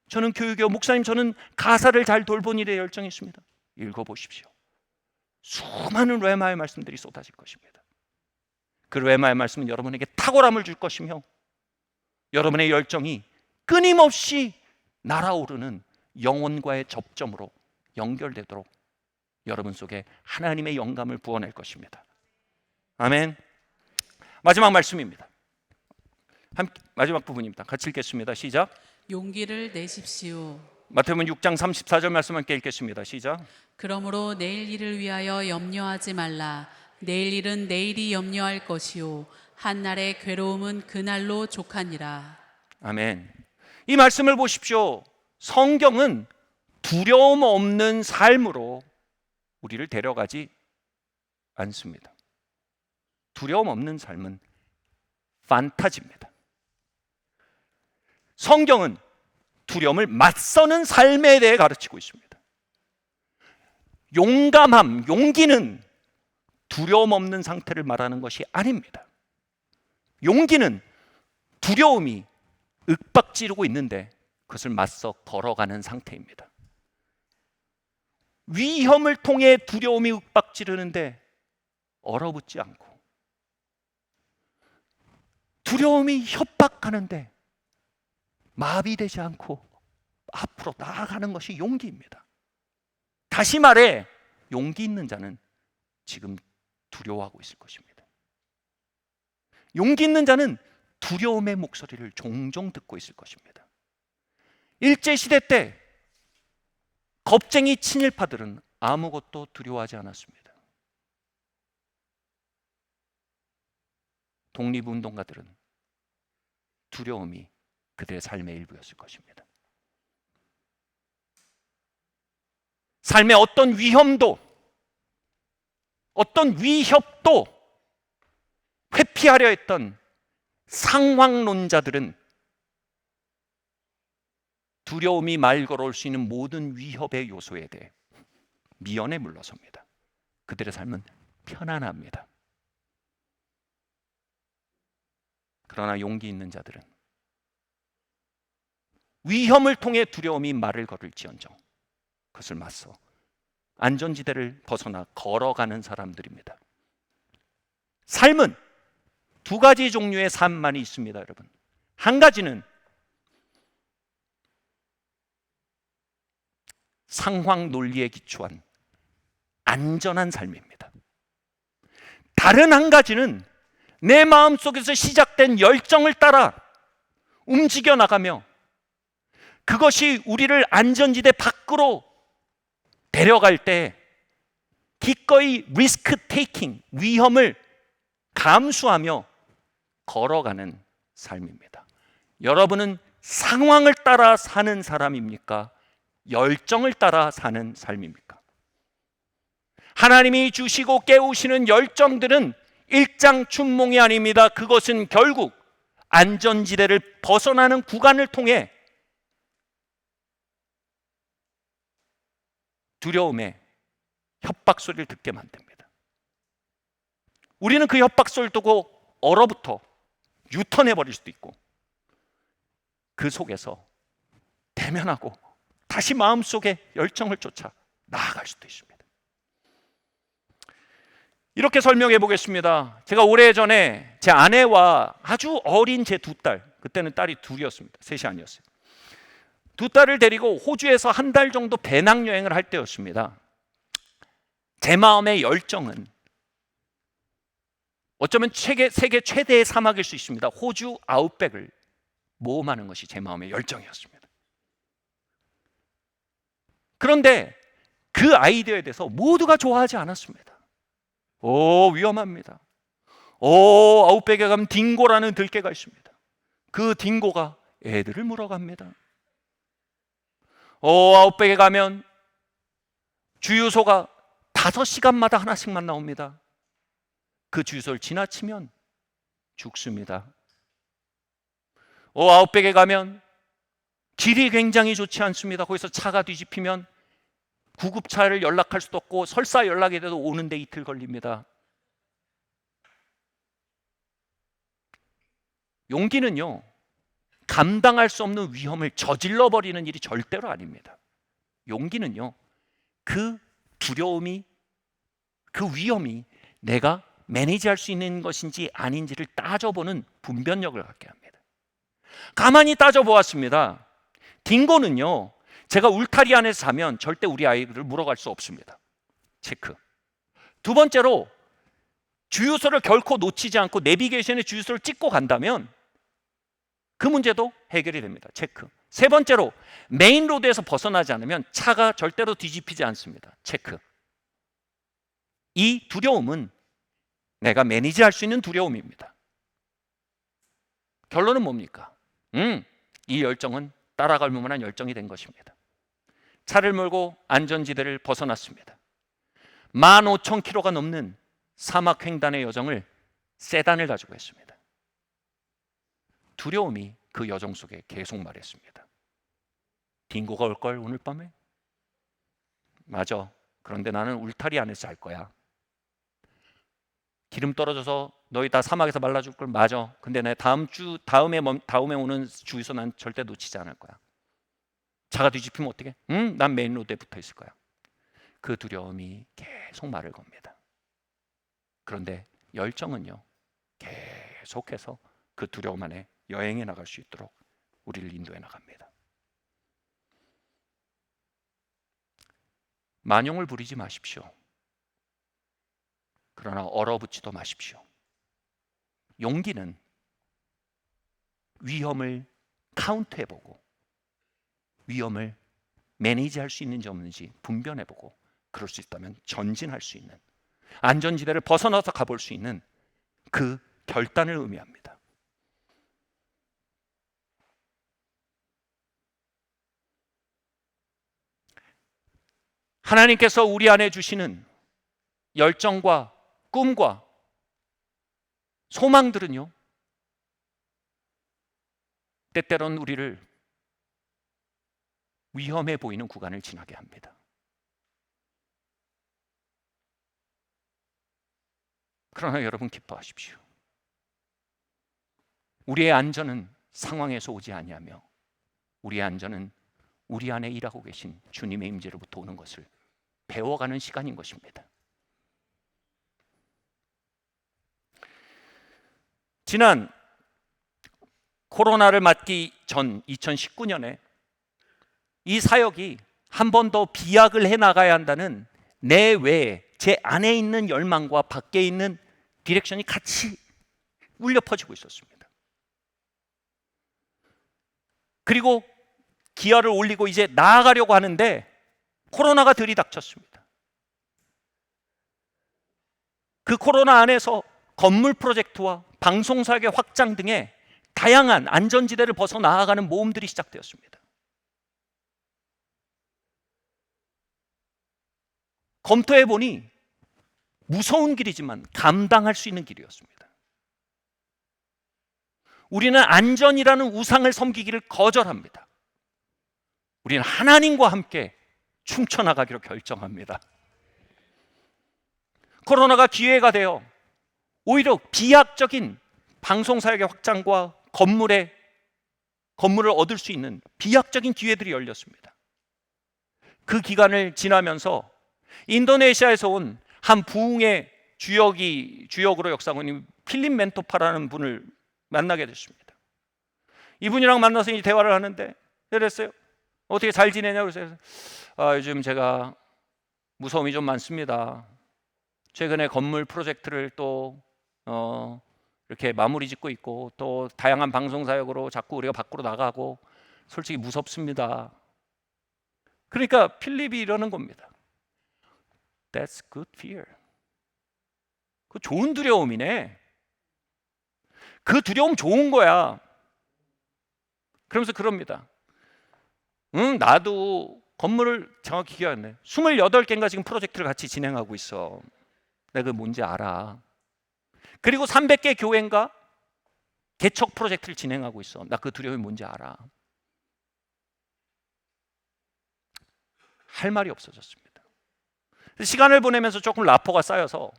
저는 교육이요. 목사님, 저는 가사를 잘 돌본 일에 열정이 있습니다. 읽어보십시오. 수많은 레마의 말씀들이 쏟아질 것입니다. 그 레마의 말씀은 여러분에게 탁월함을 줄 것이며 여러분의 열정이 끊임없이 날아오르는 영혼과의 접점으로 연결되도록 여러분 속에 하나님의 영감을 부어낼 것입니다. 아멘. 마지막 말씀입니다. 마지막 부분입니다. 같이 읽겠습니다. 시작. 용기를 내십시오. 마태복음 6장 34절 말씀 함께 읽겠습니다. 시작. 그러므로 내일 일을 위하여 염려하지 말라. 내일 일은 내일이 염려할 것이요 한날의 괴로움은 그날로 족하니라. 아멘. 이 말씀을 보십시오. 성경은 두려움 없는 삶으로 우리를 데려가지 않습니다. 두려움 없는 삶은 판타지입니다. 성경은 두려움을 맞서는 삶에 대해 가르치고 있습니다. 용감함, 용기는 두려움 없는 상태를 말하는 것이 아닙니다. 용기는 두려움이 윽박지르고 있는데 그것을 맞서 걸어가는 상태입니다. 위험을 통해 두려움이 윽박지르는데 얼어붙지 않고, 두려움이 협박하는데 마비되지 않고 앞으로 나아가는 것이 용기입니다. 다시 말해, 용기 있는 자는 지금 두려워하고 있을 것입니다. 용기 있는 자는 두려움의 목소리를 종종 듣고 있을 것입니다. 일제시대 때 겁쟁이 친일파들은 아무것도 두려워하지 않았습니다. 독립운동가들은 두려움이 그들의 삶의 일부였을 것입니다. 삶의 어떤 위험도, 어떤 위협도 회피하려 했던 상황론자들은 두려움이 말 걸어올 수 있는 모든 위협의 요소에 대해 미연에 물러섭니다. 그들의 삶은 편안합니다. 그러나 용기 있는 자들은 위험을 통해 두려움이 말을 걸을지언정 그것을 맞서 안전지대를 벗어나 걸어가는 사람들입니다. 삶은 두 가지 종류의 삶만이 있습니다, 여러분. 한 가지는 상황 논리에 기초한 안전한 삶입니다. 다른 한 가지는 내 마음속에서 시작된 열정을 따라 움직여 나가며 그것이 우리를 안전지대 밖으로 데려갈 때 기꺼이 리스크 테이킹, 위험을 감수하며 걸어가는 삶입니다. 여러분은 상황을 따라 사는 사람입니까? 열정을 따라 사는 삶입니까? 하나님이 주시고 깨우시는 열정들은 일장춘몽이 아닙니다. 그것은 결국 안전지대를 벗어나는 구간을 통해 두려움의 협박 소리를 듣게 만듭니다. 우리는 그 협박 소리를 듣고 얼어붙어 유턴해 버릴 수도 있고, 그 속에서 대면하고 다시 마음속에 열정을 쫓아 나아갈 수도 있습니다. 이렇게 설명해 보겠습니다. 제가 오래전에 제 아내와 아주 어린 제 두 딸, 그때는 딸이 둘이었습니다. 셋이 아니었어요. 두 딸을 데리고 호주에서 한 달 정도 배낭여행을 할 때였습니다. 제 마음의 열정은 어쩌면 세계 최대의 사막일 수 있습니다. 호주 아웃백을 모험하는 것이 제 마음의 열정이었습니다. 그런데 그 아이디어에 대해서 모두가 좋아하지 않았습니다. 위험합니다. 아웃백에 가면 딩고라는 들개가 있습니다. 그 딩고가 애들을 물어갑니다. 아웃백에 가면 주유소가 5시간마다 하나씩만 나옵니다. 그 주유소를 지나치면 죽습니다. 아웃백에 가면 길이 굉장히 좋지 않습니다. 거기서 차가 뒤집히면 구급차를 연락할 수도 없고 설사 연락이 돼도 오는데 이틀 걸립니다. 용기는요, 감당할 수 없는 위험을 저질러 버리는 일이 절대로 아닙니다. 용기는요, 그 두려움이, 그 위험이 내가 매니지할 수 있는 것인지 아닌지를 따져보는 분별력을 갖게 합니다. 가만히 따져보았습니다. 딩고는요, 제가 울타리 안에서 자면 절대 우리 아이를 물어갈 수 없습니다. 체크. 두 번째로, 주유소를 결코 놓치지 않고 내비게이션에 주유소를 찍고 간다면 그 문제도 해결이 됩니다. 체크. 세 번째로, 메인 로드에서 벗어나지 않으면 차가 절대로 뒤집히지 않습니다. 체크. 이 두려움은 내가 매니지할 수 있는 두려움입니다. 결론은 뭡니까? 이 열정은 따라갈 만한 열정이 된 것입니다. 차를 몰고 안전지대를 벗어났습니다. 15,000km가 넘는 사막 횡단의 여정을 세단을 가지고 했습니다. 두려움이 그 여정 속에 계속 말했습니다. 딩고가 올 걸 오늘 밤에? 맞아. 그런데 나는 울타리 안에서 잘 거야. 기름 떨어져서 너희 다 사막에서 말라 죽을 걸. 맞아. 근데 내 다음에 오는 주유소 난 절대 놓치지 않을 거야. 차가 뒤집히면 어떻게? 난 메인 로드에 붙어 있을 거야. 그 두려움이 계속 말을 겁니다. 그런데 열정은요, 계속해서 그 두려움 안에 여행해 나갈 수 있도록 우리를 인도해 나갑니다. 만용을 부리지 마십시오. 그러나 얼어붙지도 마십시오. 용기는 위험을 카운트해보고 위험을 매니지할 수 있는지 없는지 분별해보고 그럴 수 있다면 전진할 수 있는, 안전지대를 벗어나서 가볼 수 있는 그 결단을 의미합니다. 하나님께서 우리 안에 주시는 열정과 꿈과 소망들은요, 때때론 우리를 위험해 보이는 구간을 지나게 합니다. 그러나 여러분 기뻐하십시오. 우리의 안전은 상황에서 오지 아니하며 우리의 안전은 우리 안에 일하고 계신 주님의 임재로부터 오는 것을 배워가는 시간인 것입니다. 지난 코로나를 맞기 전 2019년에 이 사역이 한 번 더 비약을 해나가야 한다는 내외에 제 안에 있는 열망과 밖에 있는 디렉션이 같이 울려 퍼지고 있었습니다. 그리고 기아를 올리고 이제 나아가려고 하는데 코로나가 들이닥쳤습니다. 그 코로나 안에서 건물 프로젝트와 방송사역의 확장 등의 다양한 안전지대를 벗어 나아가는 모험들이 시작되었습니다. 검토해 보니 무서운 길이지만 감당할 수 있는 길이었습니다. 우리는 안전이라는 우상을 섬기기를 거절합니다. 우리는 하나님과 함께 충쳐나가기로 결정합니다. 코로나가 기회가 되어 오히려 비약적인 방송사역의 확장과 건물을 얻을 수 있는 비약적인 기회들이 열렸습니다. 그 기간을 지나면서 인도네시아에서 온 한 부흥의 주역으로 역사하고 있는 필립 멘토파라는 분을 만나게 됐습니다. 이분이랑 만나서 이 대화를 하는데 그랬어요. 어떻게 잘 지내냐고 그래서 요즘 제가 무서움이 좀 많습니다. 최근에 건물 프로젝트를 또 이렇게 마무리 짓고 있고 또 다양한 방송 사역으로 자꾸 우리가 밖으로 나가고 솔직히 무섭습니다. 그러니까 필립이 이러는 겁니다. That's good fear. 그 좋은 두려움이네. 그 두려움 좋은 거야. 그러면서 그럽니다. 나도 건물을 정확히 기억 안 나. 28개인가 지금 프로젝트를 같이 진행하고 있어. 내가 그게 뭔지 알아. 그리고 300개 교회인가 개척 프로젝트를 진행하고 있어. 나 그 두려움이 뭔지 알아. 할 말이 없어졌습니다. 시간을 보내면서 조금 라포가 쌓여서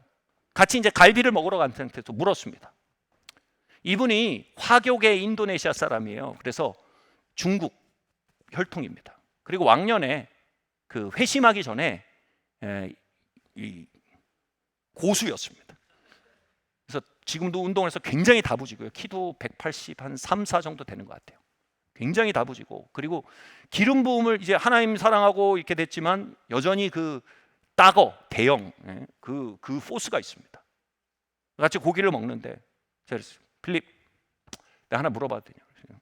같이 이제 갈비를 먹으러 간 상태에서 물었습니다. 이분이 화교계 인도네시아 사람이에요. 그래서 중국 혈통입니다. 그리고 왕년에 그 회심하기 전에 이 고수였습니다. 그래서 지금도 운동을 해서 굉장히 다부지고요. 키도 180 한 3, 4 정도 되는 것 같아요. 굉장히 다부지고, 그리고 기름 부음을 이제 하나님 사랑하고 이렇게 됐지만 여전히 그 따거 대형 그 포스가 있습니다. 같이 고기를 먹는데 제가 그랬어요. 필립, 내가 하나 물어봐도 되냐?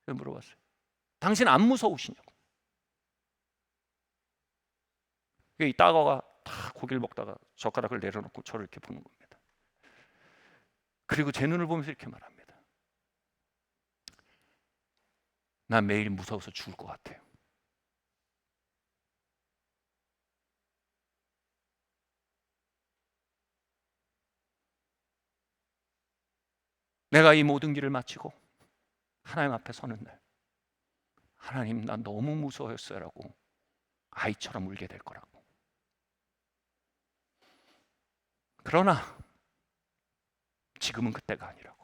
왜 물어봤어요? 당신 안 무서우시냐고. 이 따거가 다 고기를 먹다가 젓가락을 내려놓고 저를 이렇게 보는 겁니다. 그리고 제 눈을 보면서 이렇게 말합니다. 난 매일 무서워서 죽을 것 같아요. 내가 이 모든 길을 마치고 하나님 앞에 서는 날, 하나님 난 너무 무서웠어요 라고 아이처럼 울게 될 거라고. 그러나 지금은 그때가 아니라고.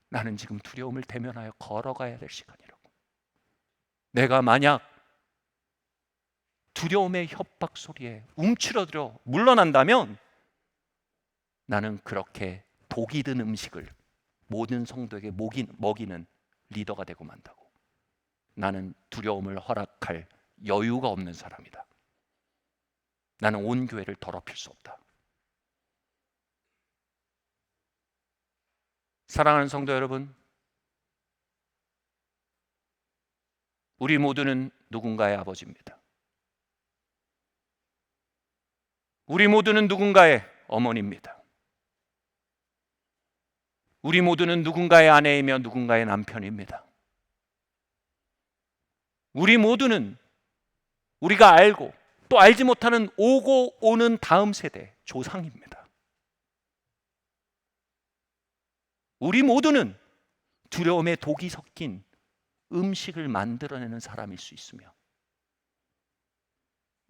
나는 지금 두려움을 대면하여 걸어가야 될 시간이라고. 내가 만약 두려움의 협박 소리에 움츠러들어 물러난다면 나는 그렇게 독이 든 음식을 모든 성도에게 먹이는 리더가 되고 만다고. 나는 두려움을 허락할 여유가 없는 사람이다. 나는 온 교회를 더럽힐 수 없다. 사랑하는 성도 여러분, 우리 모두는 누군가의 아버지입니다. 우리 모두는 누군가의 어머니입니다. 우리 모두는 누군가의 아내이며 누군가의 남편입니다. 우리 모두는 우리가 알고 또 알지 못하는 오고 오는 다음 세대 조상입니다. 우리 모두는 두려움에 독이 섞인 음식을 만들어내는 사람일 수 있으며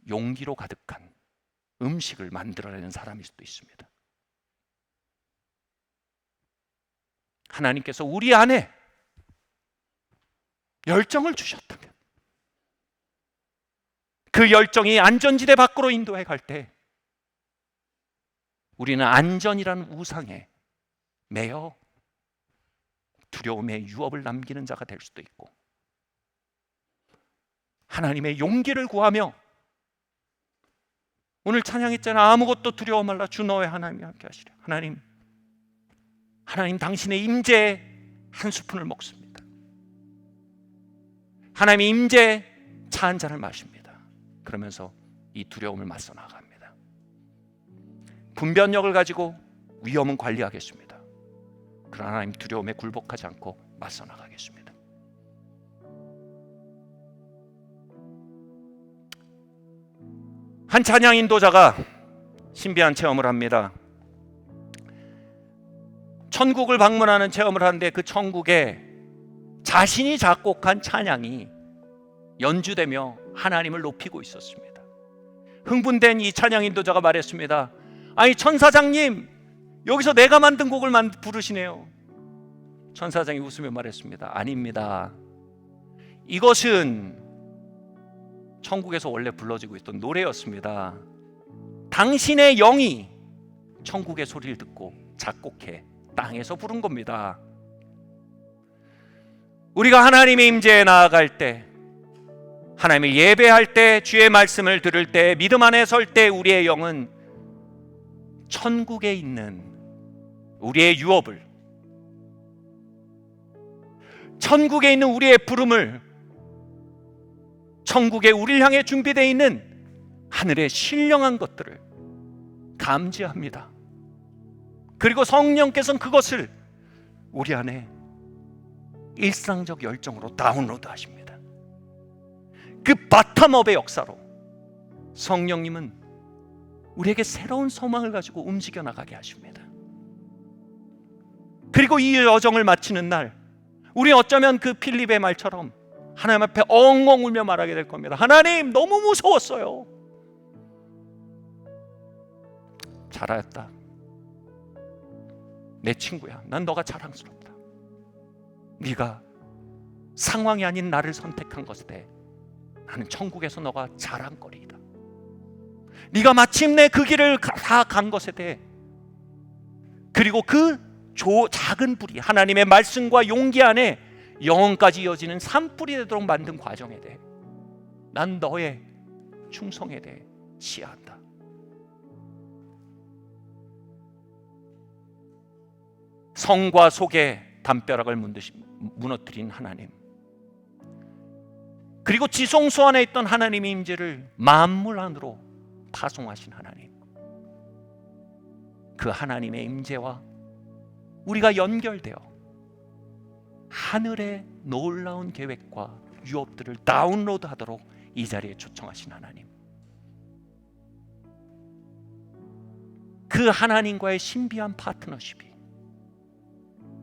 용기로 가득한 음식을 만들어내는 사람일 수도 있습니다. 하나님께서 우리 안에 열정을 주셨다면 그 열정이 안전지대 밖으로 인도해 갈 때 우리는 안전이라는 우상에 매여 두려움의 유업을 남기는 자가 될 수도 있고, 하나님의 용기를 구하며 오늘 찬양했잖아. 아무것도 두려워 말라. 주 너의 하나님이 함께 하시려. 하나님 당신의 임재에 한 스푼을 먹습니다. 하나님의 임재에 차 한 잔을 마십니다. 그러면서 이 두려움을 맞서 나갑니다. 분별력을 가지고 위험은 관리하겠습니다. 그러나 하나님 두려움에 굴복하지 않고 맞서 나가겠습니다. 한 찬양 인도자가 신비한 체험을 합니다. 천국을 방문하는 체험을 하는데 그 천국에 자신이 작곡한 찬양이 연주되며 하나님을 높이고 있었습니다. 흥분된 이 찬양 인도자가 말했습니다. 아니 천사장님, 여기서 내가 만든 곡을 부르시네요. 천사장이 웃으며 말했습니다. 아닙니다. 이것은 천국에서 원래 불러지고 있던 노래였습니다. 당신의 영이 천국의 소리를 듣고 작곡해 땅에서 부른 겁니다. 우리가 하나님의 임재에 나아갈 때, 하나님을 예배할 때, 주의 말씀을 들을 때, 믿음 안에 설 때 우리의 영은 천국에 있는 우리의 유업을, 천국에 있는 우리의 부름을, 천국에 우리를 향해 준비되어 있는 하늘의 신령한 것들을 감지합니다. 그리고 성령께서는 그것을 우리 안에 일상적 열정으로 다운로드 하십니다. 그 바텀업의 역사로 성령님은 우리에게 새로운 소망을 가지고 움직여 나가게 하십니다. 그리고 이 여정을 마치는 날, 우리 어쩌면 그 필립의 말처럼 하나님 앞에 엉엉 울며 말하게 될 겁니다. 하나님, 너무 무서웠어요. 잘하였다. 내 친구야. 난 너가 자랑스럽다. 네가 상황이 아닌 나를 선택한 것에 대해 나는 천국에서 너가 자랑거리이다. 네가 마침내 그 길을 다 간 것에 대해 그리고 그 작은 뿌리, 하나님의 말씀과 용기 안에 영혼까지 이어지는 산뿌리 되도록 만든 과정에 대해 난 너의 충성에 대해 시해한다. 성과 속에 담벼락을 무너뜨린 하나님, 그리고 지성소 안에 있던 하나님의 임재를 만물 안으로 파송하신 하나님, 그 하나님의 임재와 우리가 연결되어 하늘의 놀라운 계획과 유업들을 다운로드하도록 이 자리에 초청하신 하나님, 그 하나님과의 신비한 파트너십이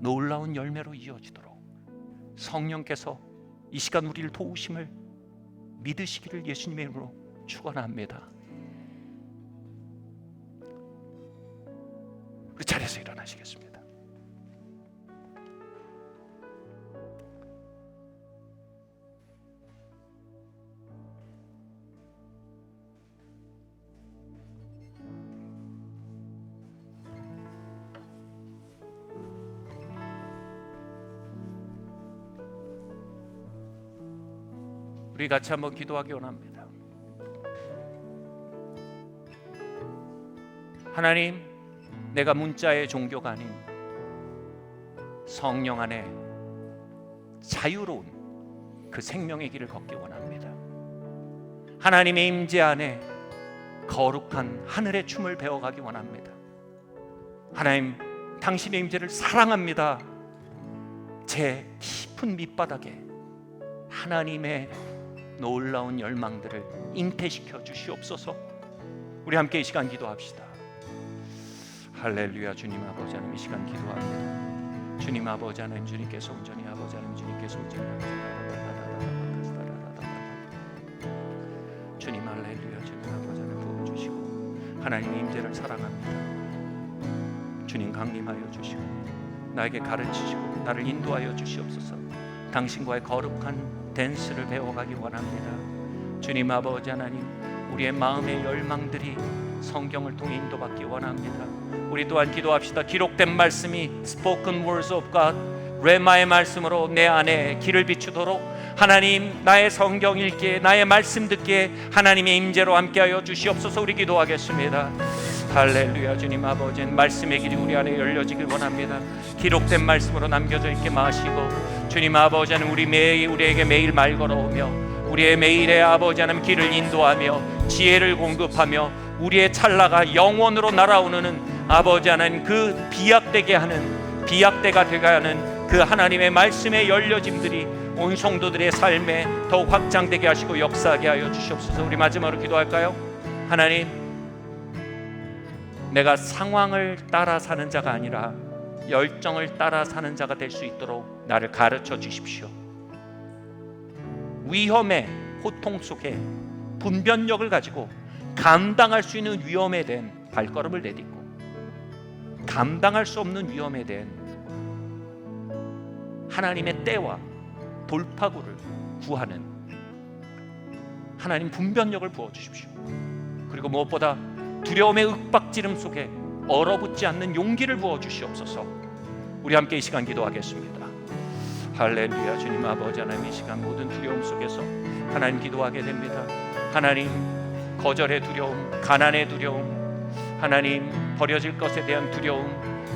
놀라운 열매로 이어지도록 성령께서 이 시간 우리를 도우심을 믿으시기를 예수님의 이름으로 축원합니다. 그 자리에서 일어나시겠습니다. 우리 같이 한번 기도하기 원합니다. 하나님, 내가 문자의 종교가 아닌 성령 안에 자유로운 그 생명의 길을 걷기 원합니다. 하나님의 임재 안에 거룩한 하늘의 춤을 배워가기 원합니다. 하나님, 당신의 임재를 사랑합니다. 제 깊은 밑바닥에 하나님의 놀라운 열망들을 잉태시켜 주시옵소서. 우리 함께 이 시간 기도합시다. 할렐루야. 주님 아버지 하나님, 이 시간 기도합니다. 주님 아버지 하나님, 주님께서 온전히 아버지 하나님, 주님께서 온전히 주님 할렐루야. 주님 아버지 하나님 부어주시고 하나님의 임재를 사랑합니다. 주님 강림하여 주시고 나에게 가르치시고 나를 인도하여 주시옵소서. 당신과의 거룩한 댄스를 배워가기 원합니다. 주님 아버지 하나님, 우리의 마음의 열망들이 성경을 통해 인도받기 원합니다. 우리 또한 기도합시다. 기록된 말씀이 Spoken Words of God, 레마의 말씀으로 내 안에 길을 비추도록 하나님, 나의 성경 읽기에, 나의 말씀 듣기에 하나님의 임재로 함께하여 주시옵소서. 우리 기도하겠습니다. 할렐루야. 주님 아버지, 말씀의 길이 우리 안에 열려지길 원합니다. 기록된 말씀으로 남겨져 있게 마시고 주님 아버지 하나님, 우리에게 매일 말 걸어오며 우리의 매일의 아버지 하나님 길을 인도하며 지혜를 공급하며 우리의 찰나가 영원으로 날아오는 아버지 하나님, 그 비약되게 하는, 비약대가 되게 하는 그 하나님의 말씀의 열려짐들이 온 성도들의 삶에 더욱 확장되게 하시고 역사하게 하여 주시옵소서. 우리 마지막으로 기도할까요? 하나님, 내가 상황을 따라 사는 자가 아니라 열정을 따라 사는 자가 될 수 있도록 나를 가르쳐 주십시오. 위험의 고통 속에 분별력을 가지고 감당할 수 있는 위험에 대한 발걸음을 내딛고 감당할 수 없는 위험에 대한 하나님의 때와 돌파구를 구하는 하나님 분별력을 부어주십시오. 그리고 무엇보다 두려움의 윽박지름 속에 얼어붙지 않는 용기를 부어주시옵소서. 우리 함께 이 시간 기도하겠습니다. 할렐루야. 주님 아버지 하나님, 이 시간 모든 두려움 속에서 하나님 기도하게 됩니다. 하나님, 거절의 두려움, 가난의 두려움, 하나님 버려질 것에 대한 두려움,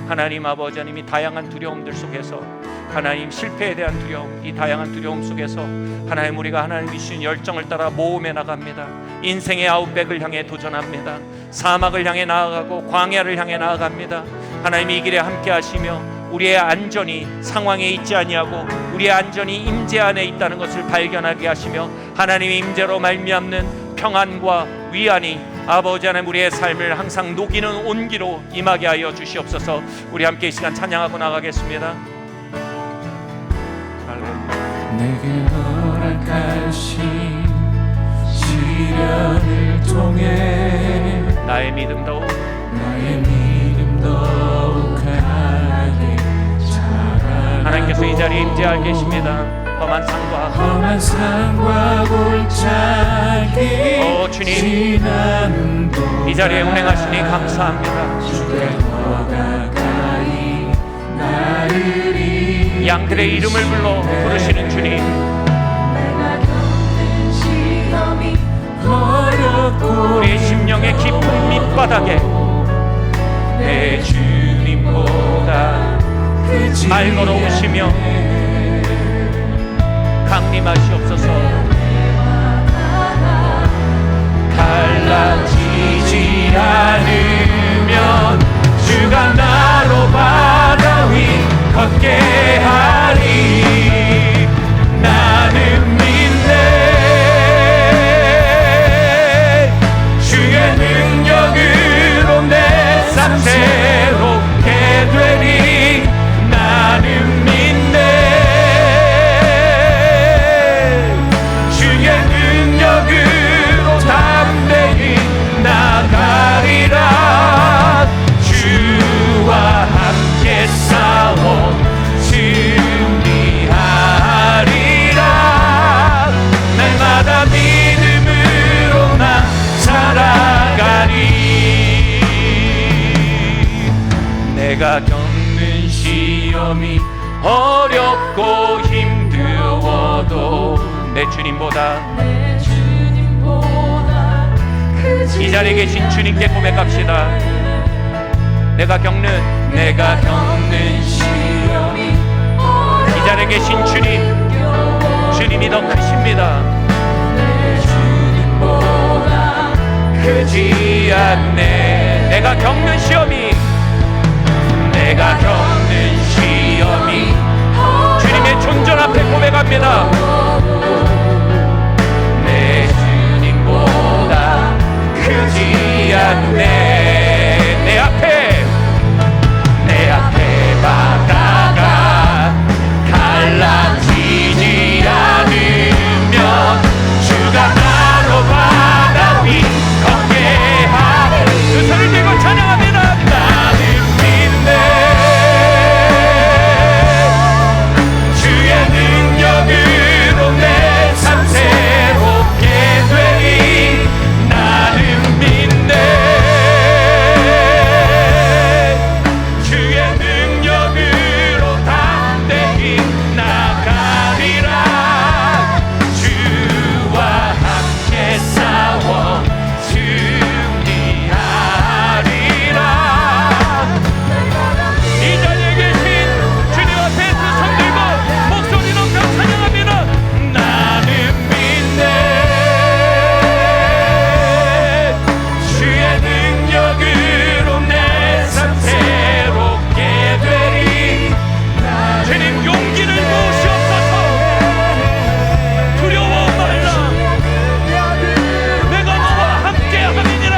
하나님 아버지 하나님이 다양한 두려움들 속에서 하나님 실패에 대한 두려움, 이 다양한 두려움 속에서 하나님 우리가 하나님이 주신 열정을 따라 모험해 나갑니다. 인생의 아웃백을 향해 도전합니다. 사막을 향해 나아가고 광야를 향해 나아갑니다. 하나님 이 길에 함께 하시며 우리의 안전이 상황에 있지 아니하고 우리의 안전이 임재 안에 있다는 것을 발견하게 하시며 하나님의 임재로 말미암는 평안과 위안이 아버지 하나님 우리의 삶을 항상 녹이는 온기로 임하게 하여 주시옵소서. 우리 함께 이 시간 찬양하고 나가겠습니다. 내게 허락하신 시련을 통해 나의 믿음 더욱 강하게 자라나고 하나님께서 이 자리에 임재하고 계십니다. 험한 산과 골짜기 주님, 지나는 이 자리에 운행하시니 감사합니다. 주께 너가 양들의 이름을 불러 부르시는 주님, 우리의 심령의 깊은 밑바닥에 내 주님보다 말 걸어오시며 강림하시옵소서. 갈라지지 않으면 주가 나로 바다 위 걷게 하리. 나는 믿네 주의 능력으로 내 삶 새롭게 되리. 나는 믿네 주의 능력으로 담대히 나가리라. 주와 함께 싸워 승리하리라. 날마다 믿음으로 나 살아가리. 내가 겪는 시험이 어렵고 힘들어도 내 주님보다 이 자리에 계신 주님께 고백합시다. 내가 겪는 시험이 이 자리에 계신 주님, 주님이 더 크십니다. 내 주님보다 크지 않네. 내가 겪는 시험이 주님의 존전 앞에 고백합니다. 내 주님보다 크지 않네. 내 앞에 바다가 갈라지지 않으면 주가 나로 바다 위 걷게 하리. 그 소리를 들고 찬양합니다. 나는 믿네 주의 능력으로 내 삶 새롭게 되리. 나는 믿네 주의 능력으로 담대히 나가리라. 주와 함께 싸워 승리하리라. 이 자리에 계신 주님 앞에 두 손 들고 목소리 높여 찬양합니다. 나는 믿네 주의 능력으로 내 삶 새롭게 되리. 주님 용기를 부으시옵소서. 두려워 말라. 내가 너와 함께 함이니라.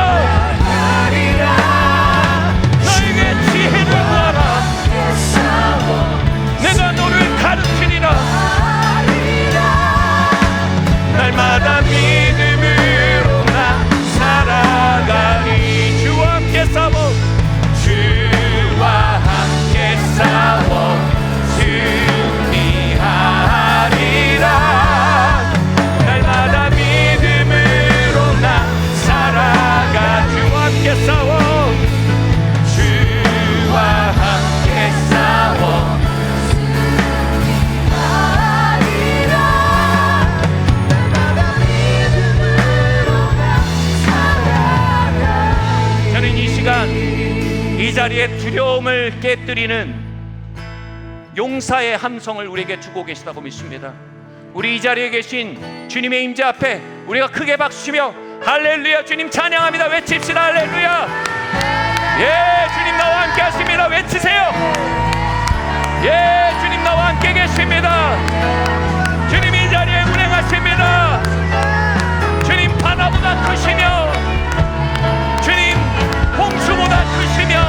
너에게 지혜를 구하라. 내가 너를 가르치리라. 날마다 믿음으로 나 살아가리. 주와 함께 싸워 승리하리라. 날마다 믿음으로 나 살아가. 주와 함께 싸워 저는 이 시간 이 자리에 두려움을 깨뜨리는 용사의 함성을 우리에게 주고 계시다고 믿습니다. 우리 이 자리에 계신 주님의 임재 앞에 우리가 크게 박수치며 할렐루야 주님 찬양합니다. 외칩시다. 할렐루야. 예, 주님 나와 함께 하십니다. 외치세요. 예, 주님 나와 함께 계십니다. 주님 이 자리에 운행하십니다. 주님 바다보다 크시며 주님 홍수보다 크시며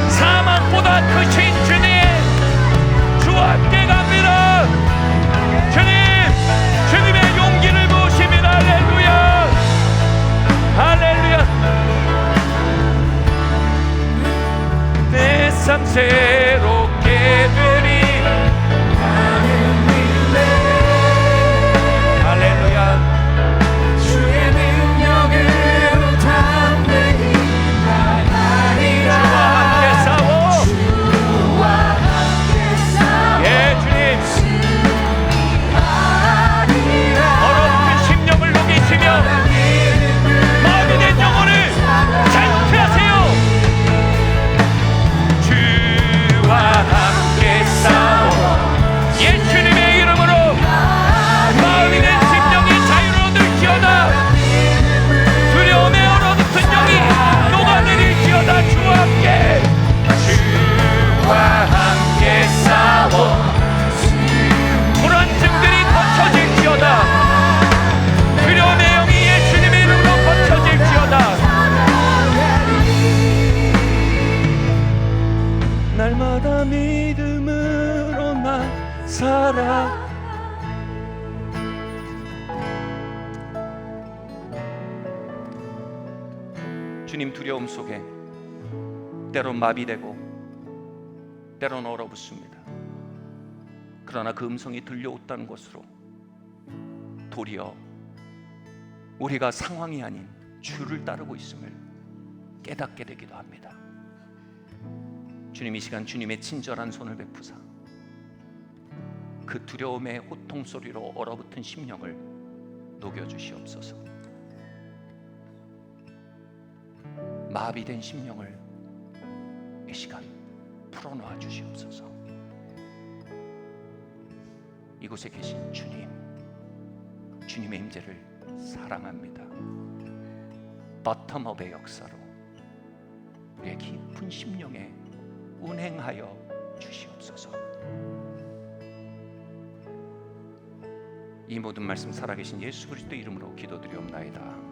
사막보다 크신 주님, 주와 함께 갑니다. 주님의 용기를 부으십니다. 할렐루야. 할렐루야. 내 삶 새롭게 되리. 나는 믿네 주님, 두려움 속에 때론 마비되고 때론 얼어붙습니다. 그러나 그 음성이 들려왔다는 것으로 도리어 우리가 상황이 아닌 주를 따르고 있음을 깨닫게 되기도 합니다. 주님, 이 시간 주님의 친절한 손을 베푸사 그 두려움의 호통 소리로 얼어붙은 심령을 녹여주시옵소서. 마비된 심령을 이 시간 풀어놓아 주시옵소서. 이곳에 계신 주님, 주님의 임재를 사랑합니다. 버텀업의 역사로 우리의 깊은 심령에 운행하여 주시옵소서. 이 모든 말씀 살아계신 예수 그리스도 이름으로 기도드리옵나이다.